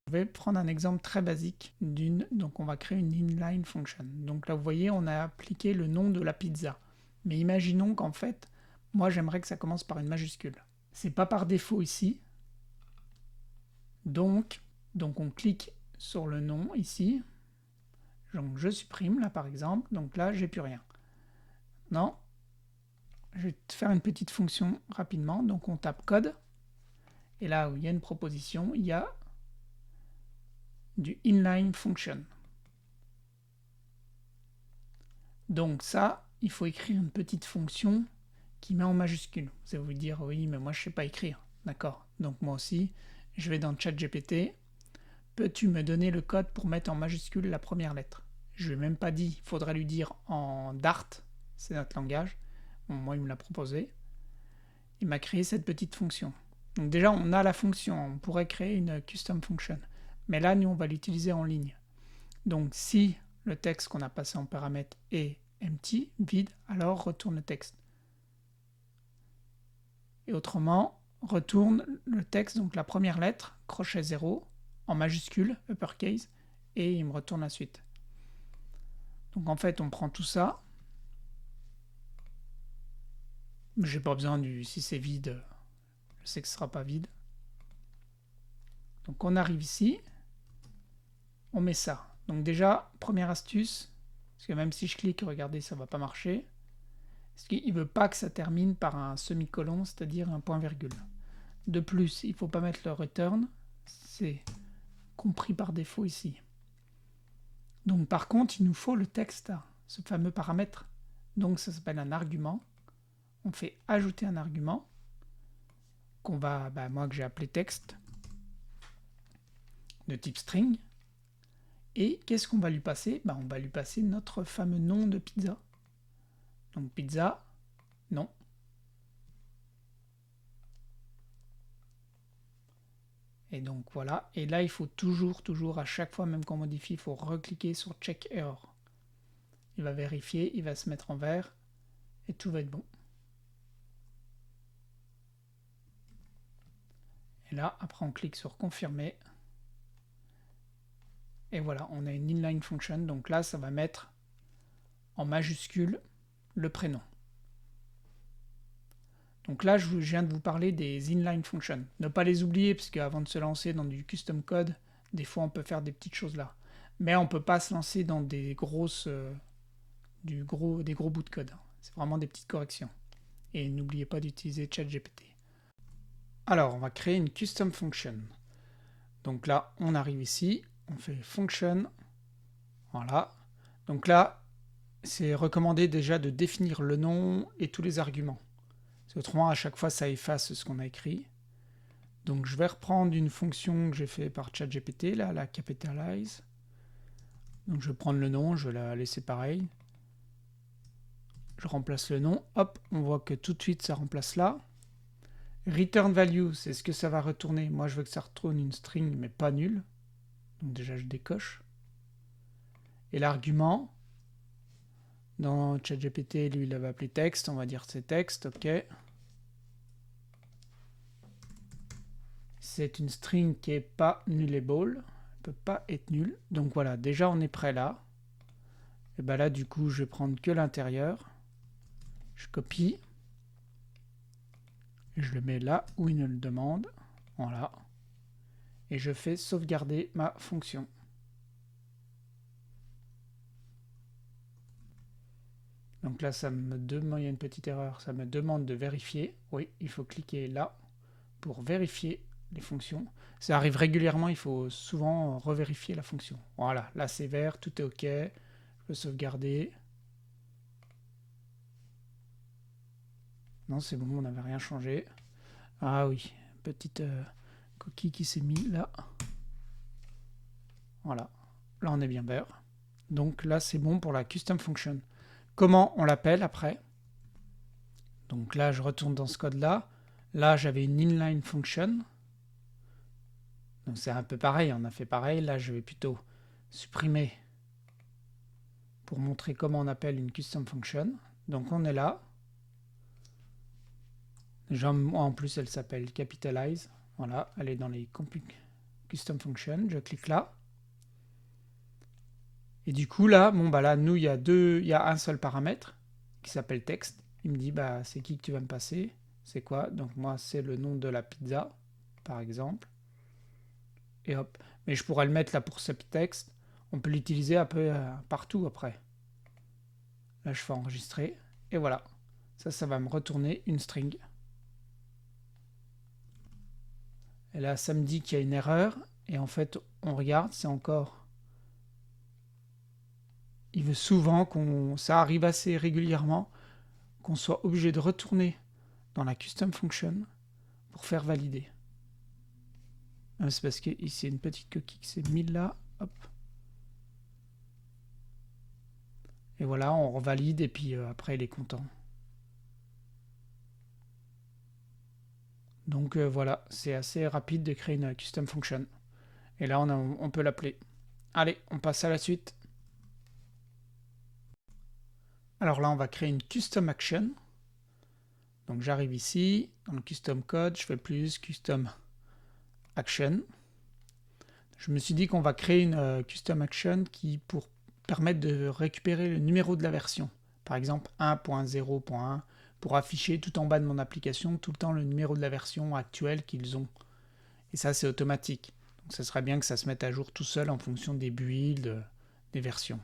Je vais prendre un exemple très basique donc on va créer une inline function. Donc là, vous voyez, on a appliqué le nom de la pizza. Mais imaginons qu'en fait, moi, j'aimerais que ça commence par une majuscule. C'est pas par défaut ici. Donc on clique sur le nom ici. Donc je supprime là par exemple. Donc là, j'ai plus rien. Non. Je vais te faire une petite fonction rapidement. Donc on tape code. Et là où il y a une proposition, il y a du inline function. Donc ça, il faut écrire une petite fonction qui met en majuscule. Vous allez vous dire, oui, mais moi je ne sais pas écrire. D'accord. Donc moi aussi, je vais dans ChatGPT. Peux-tu me donner le code pour mettre en majuscule la première lettre? Je ne lui ai même pas dit, il faudrait lui dire en Dart, c'est notre langage. Bon, moi, il me l'a proposé. Il m'a créé cette petite fonction. Donc déjà, on a la fonction, on pourrait créer une custom function. Mais là, nous, on va l'utiliser en ligne. Donc si le texte qu'on a passé en paramètre est empty, vide, alors retourne le texte. Et autrement, retourne le texte, donc la première lettre, crochet 0, en majuscule, uppercase, et il me retourne la suite. Donc en fait, on prend tout ça. J'ai pas besoin si c'est vide, je sais que ce sera pas vide. Donc on arrive ici, on met ça. Donc déjà, première astuce, parce que même si je clique, regardez, ça va pas marcher. Parce qu'il ne veut pas que ça termine par un semi-colon, c'est-à-dire un point-virgule. De plus, il ne faut pas mettre le return, c'est compris par défaut ici. Donc par contre, il nous faut le texte, ce fameux paramètre. Donc ça s'appelle un argument. On fait ajouter un argument qu'on va, moi que j'ai appelé texte, de type string. Et qu'est-ce qu'on va lui passer? On va lui passer notre fameux nom de pizza. Donc pizza, non. Et donc voilà, et là il faut toujours, à chaque fois même qu'on modifie, il faut recliquer sur Check Error. Il va vérifier, il va se mettre en vert, et tout va être bon. Et là, après on clique sur Confirmer. Et voilà, on a une inline function, donc là ça va mettre en majuscule le prénom. Donc là, je viens de vous parler des inline functions. Ne pas les oublier, parce qu'avant de se lancer dans du custom code, des fois on peut faire des petites choses là. Mais on ne peut pas se lancer dans des gros bouts de code. C'est vraiment des petites corrections. Et n'oubliez pas d'utiliser ChatGPT. Alors, on va créer une custom function. Donc là, on arrive ici, on fait function Voilà. Donc là, c'est recommandé déjà de définir le nom et tous les arguments. Autrement, à chaque fois, ça efface ce qu'on a écrit. Donc je vais reprendre une fonction que j'ai fait par ChatGPT, là, la capitalize. Donc je vais prendre le nom, je vais la laisser pareil. Je remplace le nom, hop, on voit que tout de suite ça remplace là. Return value, c'est ce que ça va retourner. Moi je veux que ça retourne une string mais pas nulle. Donc déjà je décoche. Et l'argument, dans ChatGPT, lui il avait appelé texte, on va dire c'est texte, ok. C'est une string qui n'est pas nullable, elle ne peut pas être nulle. Donc voilà, déjà on est prêt là. Et bien là du coup je vais prendre que l'intérieur. Je copie. Et je le mets là où il me le demande. Voilà. Et je fais sauvegarder ma fonction. Donc là, ça me demande, il y a une petite erreur, ça me demande de vérifier. Oui, il faut cliquer là pour vérifier les fonctions. Ça arrive régulièrement, il faut souvent revérifier la fonction. Voilà, là c'est vert, tout est OK. Je peux sauvegarder. Non, c'est bon, on n'avait rien changé. Ah oui, petite coquille qui s'est mise là. Voilà, là on est bien vert. Donc là c'est bon pour la custom function. Comment on l'appelle après? Donc là je retourne dans ce code là. Là j'avais une inline function. Donc c'est un peu pareil, on a fait pareil. Là je vais plutôt supprimer pour montrer comment on appelle une custom function. Donc on est là. Déjà, en plus elle s'appelle capitalize. Voilà, elle est dans les custom functions. Je clique là. Et du coup là, bon bah là, nous il y a un seul paramètre qui s'appelle texte. Il me dit bah c'est qui que tu vas me passer? C'est quoi? Donc moi c'est le nom de la pizza, par exemple. Et hop. Mais je pourrais le mettre là pour ce texte. On peut l'utiliser un peu partout après. Là je fais enregistrer. Et voilà. Ça va me retourner une string. Et là ça me dit qu'il y a une erreur. Et en fait on regarde, c'est encore... Il veut souvent ça arrive assez régulièrement, qu'on soit obligé de retourner dans la custom function pour faire valider. C'est parce que ici, une petite coquille qui s'est mise là. Hop. Et voilà, on revalide et puis après, il est content. Donc voilà, c'est assez rapide de créer une custom function. Et là, on peut l'appeler. Allez, on passe à la suite. Alors là, on va créer une custom action. Donc j'arrive ici, dans le custom code, je fais plus custom action. Je me suis dit qu'on va créer une custom action qui pour permettre de récupérer le numéro de la version. Par exemple 1.0.1 pour afficher tout en bas de mon application tout le temps le numéro de la version actuelle qu'ils ont. Et ça c'est automatique. Donc ça serait bien que ça se mette à jour tout seul en fonction des builds, des versions.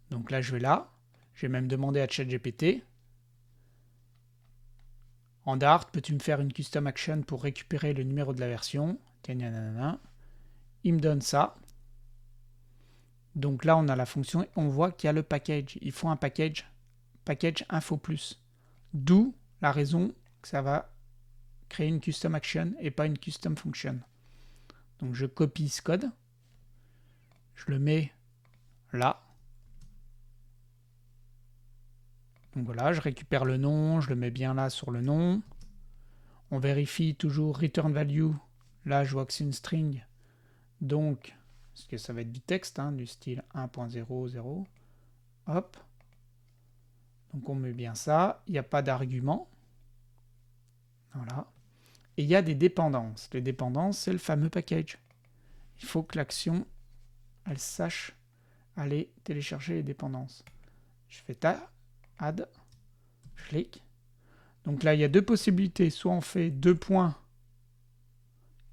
Donc là je vais là. Je vais même demander à ChatGPT. En Dart, peux-tu me faire une custom action pour récupérer le numéro de la version? Il me donne ça. Donc là, on a la fonction et on voit qu'il y a le package. Il faut un package info plus. D'où la raison que ça va créer une custom action et pas une custom function. Donc je copie ce code. Je le mets là. Donc voilà, je récupère le nom, je le mets bien là sur le nom. On vérifie toujours return value. Là, je vois que c'est une string. Donc, parce que ça va être du texte, hein, du style 1.00. Hop. Donc on met bien ça. Il n'y a pas d'argument. Voilà. Et il y a des dépendances. Les dépendances, c'est le fameux package. Il faut que l'action, elle sache aller télécharger les dépendances. Je fais add, je clique. Donc là, il y a deux possibilités. Soit on fait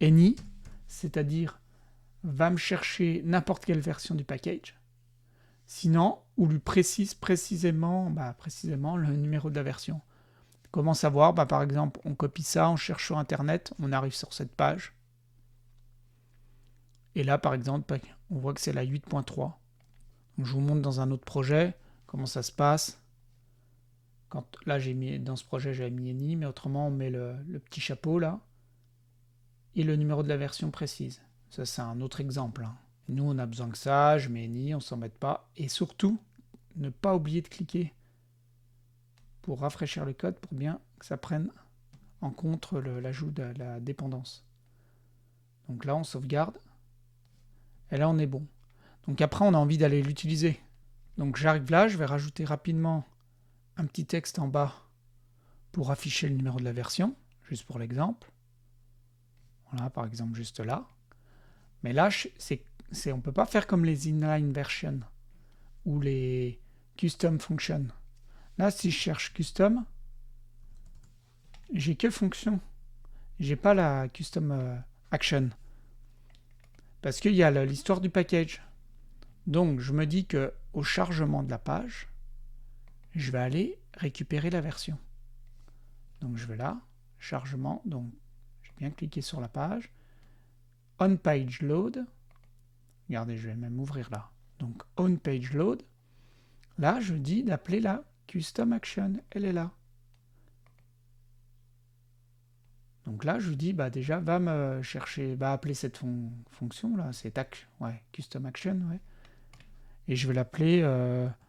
any, c'est-à-dire va me chercher n'importe quelle version du package. Sinon, on lui précise précisément le numéro de la version. Comment savoir? Par exemple, on copie ça, on cherche sur Internet, on arrive sur cette page. Et là, par exemple, on voit que c'est la 8.3. Donc, je vous montre dans un autre projet comment ça se passe. Là, dans ce projet, j'avais mis any, mais autrement, on met le petit chapeau là et le numéro de la version précise. Ça, c'est un autre exemple. Nous, on a besoin que ça, je mets any, on s'embête pas. Et surtout, ne pas oublier de cliquer pour rafraîchir le code pour bien que ça prenne en compte l'ajout de la dépendance. Donc là, on sauvegarde. Et là, on est bon. Donc après, on a envie d'aller l'utiliser. Donc j'arrive là, je vais rajouter rapidement un petit texte en bas pour afficher le numéro de la version, juste pour l'exemple. Voilà, par exemple, juste là. Mais là, on ne peut pas faire comme les inline versions ou les custom functions. Là, si je cherche custom, j'ai que fonction. J'ai pas la custom action. Parce qu'il y a l'histoire du package. Donc, je me dis que au chargement de la page, je vais aller récupérer la version. Donc, je vais là, chargement. Donc, j'ai bien cliqué sur la page. On page load. Regardez, je vais même ouvrir là. Donc, on page load. Là, je dis d'appeler la custom action. Elle est là. Donc là, je lui dis, bah déjà, va me chercher, va appeler cette fonction là, c'est custom action, ouais. Et je vais l'appeler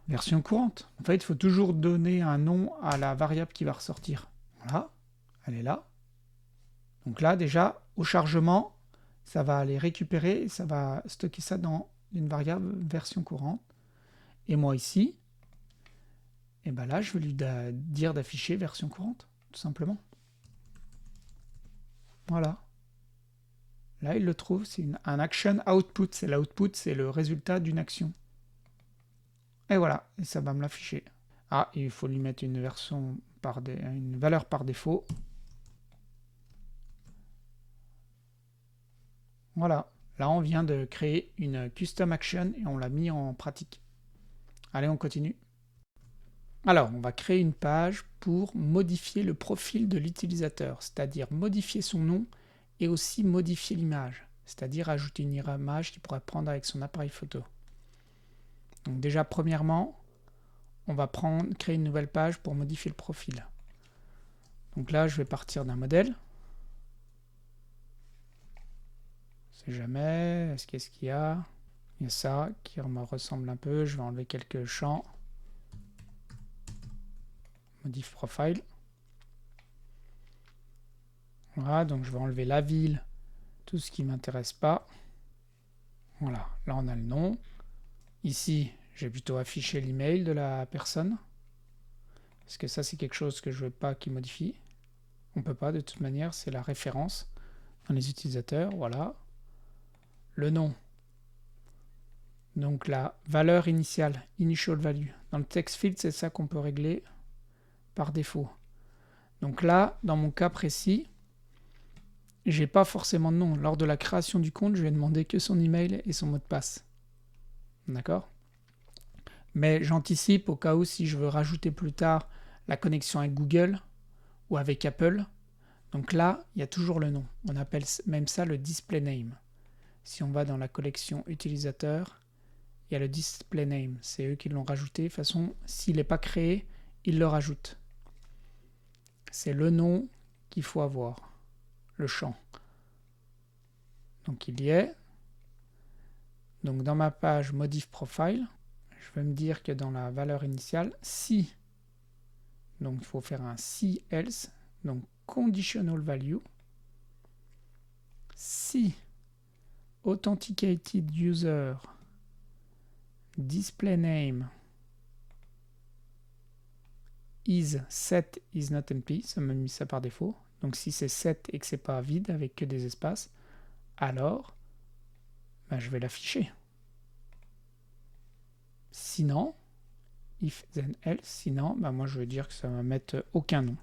version courante. En fait, il faut toujours donner un nom à la variable qui va ressortir. Voilà, elle est là. Donc là, déjà, au chargement, ça va aller récupérer, et ça va stocker ça dans une variable version courante. Et moi ici, et ben là, je vais lui dire d'afficher version courante, tout simplement. Voilà. Là, il le trouve, c'est un action output. C'est l'output, c'est le résultat d'une action. Et voilà, et ça va me l'afficher. Ah, il faut lui mettre une valeur par défaut. Voilà, là on vient de créer une custom action et on l'a mis en pratique. Allez, on continue. Alors, on va créer une page pour modifier le profil de l'utilisateur, c'est-à-dire modifier son nom et aussi modifier l'image, c'est-à-dire ajouter une image qu'il pourrait prendre avec son appareil photo. Donc déjà, premièrement, on va créer une nouvelle page pour modifier le profil. Donc là, je vais partir d'un modèle. Je sais jamais, qu'est-ce qu'il y a? Il y a ça qui me ressemble un peu, je vais enlever quelques champs. Modif profile. Voilà, donc je vais enlever la ville, tout ce qui ne m'intéresse pas. Voilà, là on a le nom. Ici, je vais plutôt afficher l'email de la personne. Parce que ça, c'est quelque chose que je ne veux pas qu'il modifie. On ne peut pas, de toute manière, c'est la référence dans les utilisateurs. Voilà. Le nom. Donc la valeur initiale, initial value. Dans le text field, c'est ça qu'on peut régler par défaut. Donc là, dans mon cas précis, j'ai pas forcément de nom. Lors de la création du compte, je vais demander que son email et son mot de passe. D'accord? Mais j'anticipe au cas où si je veux rajouter plus tard la connexion avec Google ou avec Apple. Donc là, il y a toujours le nom. On appelle même ça le display name. Si on va dans la collection utilisateur, il y a le display name. C'est eux qui l'ont rajouté. De toute façon, s'il n'est pas créé, ils le rajoutent. C'est le nom qu'il faut avoir, le champ. Donc il y est. Donc dans ma page modif profile, je vais me dire que dans la valeur initiale, si, donc il faut faire un si else, donc conditional value, si authenticated user display name is set is not empty, ça m'a mis ça par défaut. Donc si c'est set et que c'est pas vide avec que des espaces, alors je vais l'afficher. Sinon, if then else, sinon, moi je veux dire que ça va mettre aucun nom.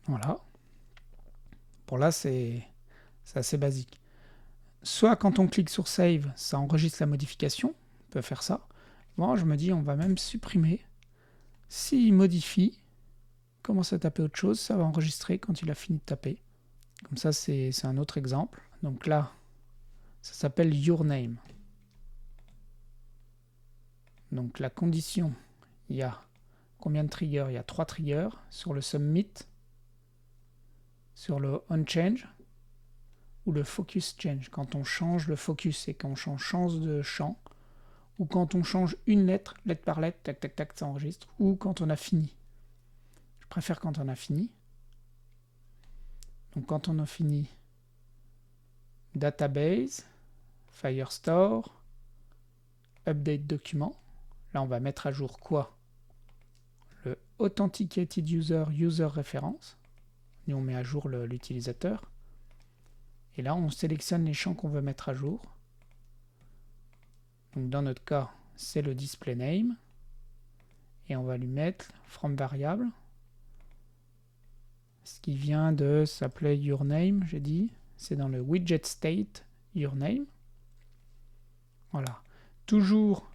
Voilà. Pour là, c'est assez basique. Soit quand on clique sur Save, ça enregistre la modification. On peut faire ça. Bon, je me dis, on va même supprimer. S'il modifie, commence à taper autre chose, ça va enregistrer quand il a fini de taper. Comme ça, c'est un autre exemple. Donc là, ça s'appelle Your Name. Donc la condition, il y a combien de triggers? Il y a 3 triggers sur le submit, sur le onChange ou le focus change. Quand on change le focus et qu'on change de champ, ou quand on change une lettre, lettre par lettre, tac tac tac, ça enregistre, ou quand on a fini. Je préfère quand on a fini. Donc quand on a fini, database, Firestore, update document. Là on va mettre à jour quoi? Le authenticated user reference. Et on met à jour l'utilisateur. Et là on sélectionne les champs qu'on veut mettre à jour. Donc dans notre cas, c'est le display name. Et on va lui mettre from variable. Ce qui vient de s'appeler yourname, j'ai dit. C'est dans le widget state yourname. Voilà. Toujours,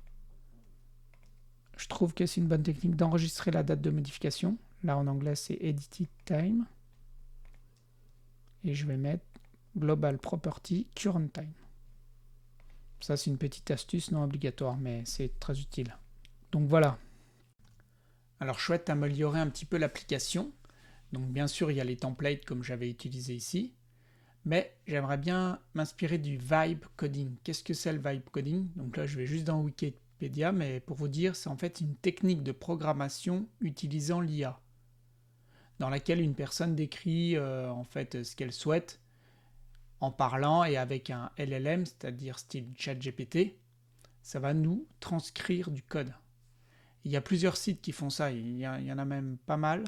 je trouve que c'est une bonne technique d'enregistrer la date de modification. Là en anglais c'est edited time. Et je vais mettre global property current time. Ça c'est une petite astuce non obligatoire, mais c'est très utile. Donc voilà. Alors chouette d'améliorer un petit peu l'application. Donc bien sûr il y a les templates comme j'avais utilisé ici. Mais j'aimerais bien m'inspirer du vibe coding. Qu'est-ce que c'est le vibe coding? Donc là, je vais juste dans Wikipédia, mais pour vous dire, c'est en fait une technique de programmation utilisant l'IA, dans laquelle une personne décrit en fait ce qu'elle souhaite en parlant et avec un LLM, c'est-à-dire style ChatGPT, ça va nous transcrire du code. Il y a plusieurs sites qui font ça, il y en a même pas mal.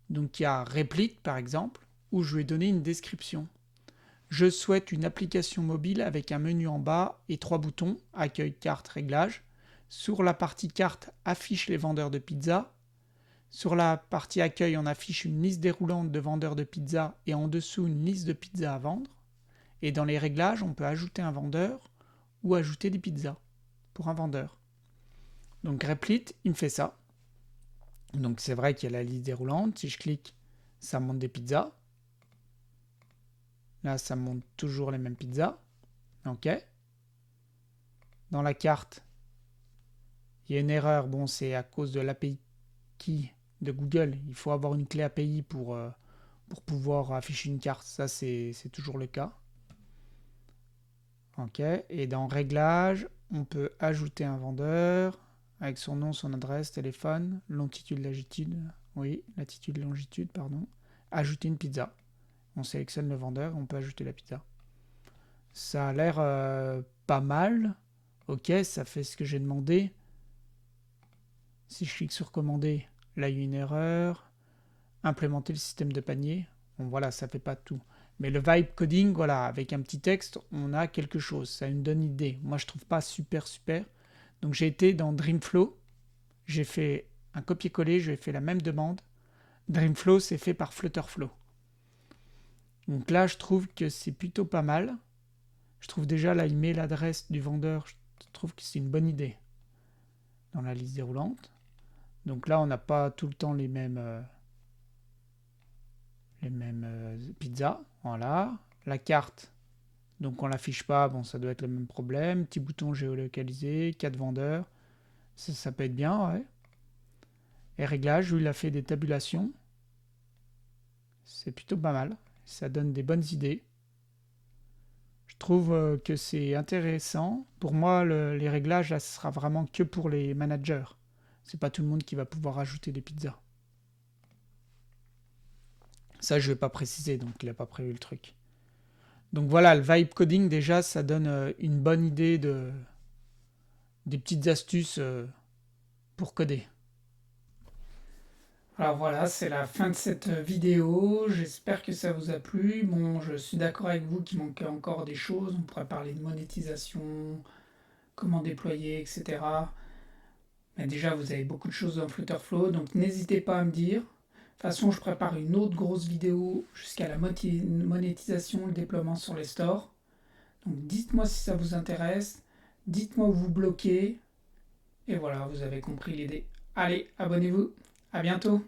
Donc il y a Replit par exemple, où je vais donner une description. Je souhaite une application mobile avec un menu en bas et 3 boutons, accueil, carte, réglage. Sur la partie carte, affiche les vendeurs de pizza. Sur la partie accueil, on affiche une liste déroulante de vendeurs de pizza et en dessous une liste de pizzas à vendre. Et dans les réglages, on peut ajouter un vendeur ou ajouter des pizzas pour un vendeur. Donc Replit, il me fait ça. Donc c'est vrai qu'il y a la liste déroulante. Si je clique, ça monte des pizzas. Là, ça monte toujours les mêmes pizzas. OK. Dans la carte, il y a une erreur. Bon, c'est à cause de l'API key de Google. Il faut avoir une clé API pour pouvoir afficher une carte. Ça, c'est toujours le cas. OK. Et dans Réglages, on peut ajouter un vendeur avec son nom, son adresse, téléphone, longitude, latitude. Oui, latitude, longitude, pardon. Ajouter une pizza. On sélectionne le vendeur, on peut ajouter la pizza. Ça a l'air pas mal. Ok, ça fait ce que j'ai demandé. Si je clique sur commander, là il y a une erreur. Implémenter le système de panier. Bon voilà, ça fait pas tout. Mais le vibe coding, voilà, avec un petit texte, on a quelque chose. Ça nous donne une idée. Moi je trouve pas super. Donc j'ai été dans Dreamflow. J'ai fait un copier-coller, j'ai fait la même demande. Dreamflow, c'est fait par Flutterflow. Donc là, je trouve que c'est plutôt pas mal. Je trouve déjà là, il met l'adresse du vendeur. Je trouve que c'est une bonne idée dans la liste déroulante. Donc là, on n'a pas tout le temps les mêmes pizzas. Voilà. La carte, donc on l'affiche pas. Bon, ça doit être le même problème. Petit bouton géolocalisé, 4 vendeurs. Ça peut être bien, ouais. Et réglage, où il a fait des tabulations. C'est plutôt pas mal. Ça donne des bonnes idées. Je trouve que c'est intéressant. Pour moi, les réglages, là, ce sera vraiment que pour les managers. C'est pas tout le monde qui va pouvoir ajouter des pizzas. Ça, je vais pas préciser, donc il n'a pas prévu le truc. Donc voilà, le vibe coding, déjà, ça donne une bonne idée des petites astuces pour coder. Alors voilà, c'est la fin de cette vidéo. J'espère que ça vous a plu. Bon, je suis d'accord avec vous qu'il manquait encore des choses. On pourrait parler de monétisation, comment déployer, etc. Mais déjà, vous avez beaucoup de choses dans Flutterflow, donc n'hésitez pas à me dire. De toute façon, je prépare une autre grosse vidéo jusqu'à la monétisation, le déploiement sur les stores. Donc dites-moi si ça vous intéresse. Dites-moi où vous bloquez. Et voilà, vous avez compris l'idée. Allez, abonnez-vous. À bientôt.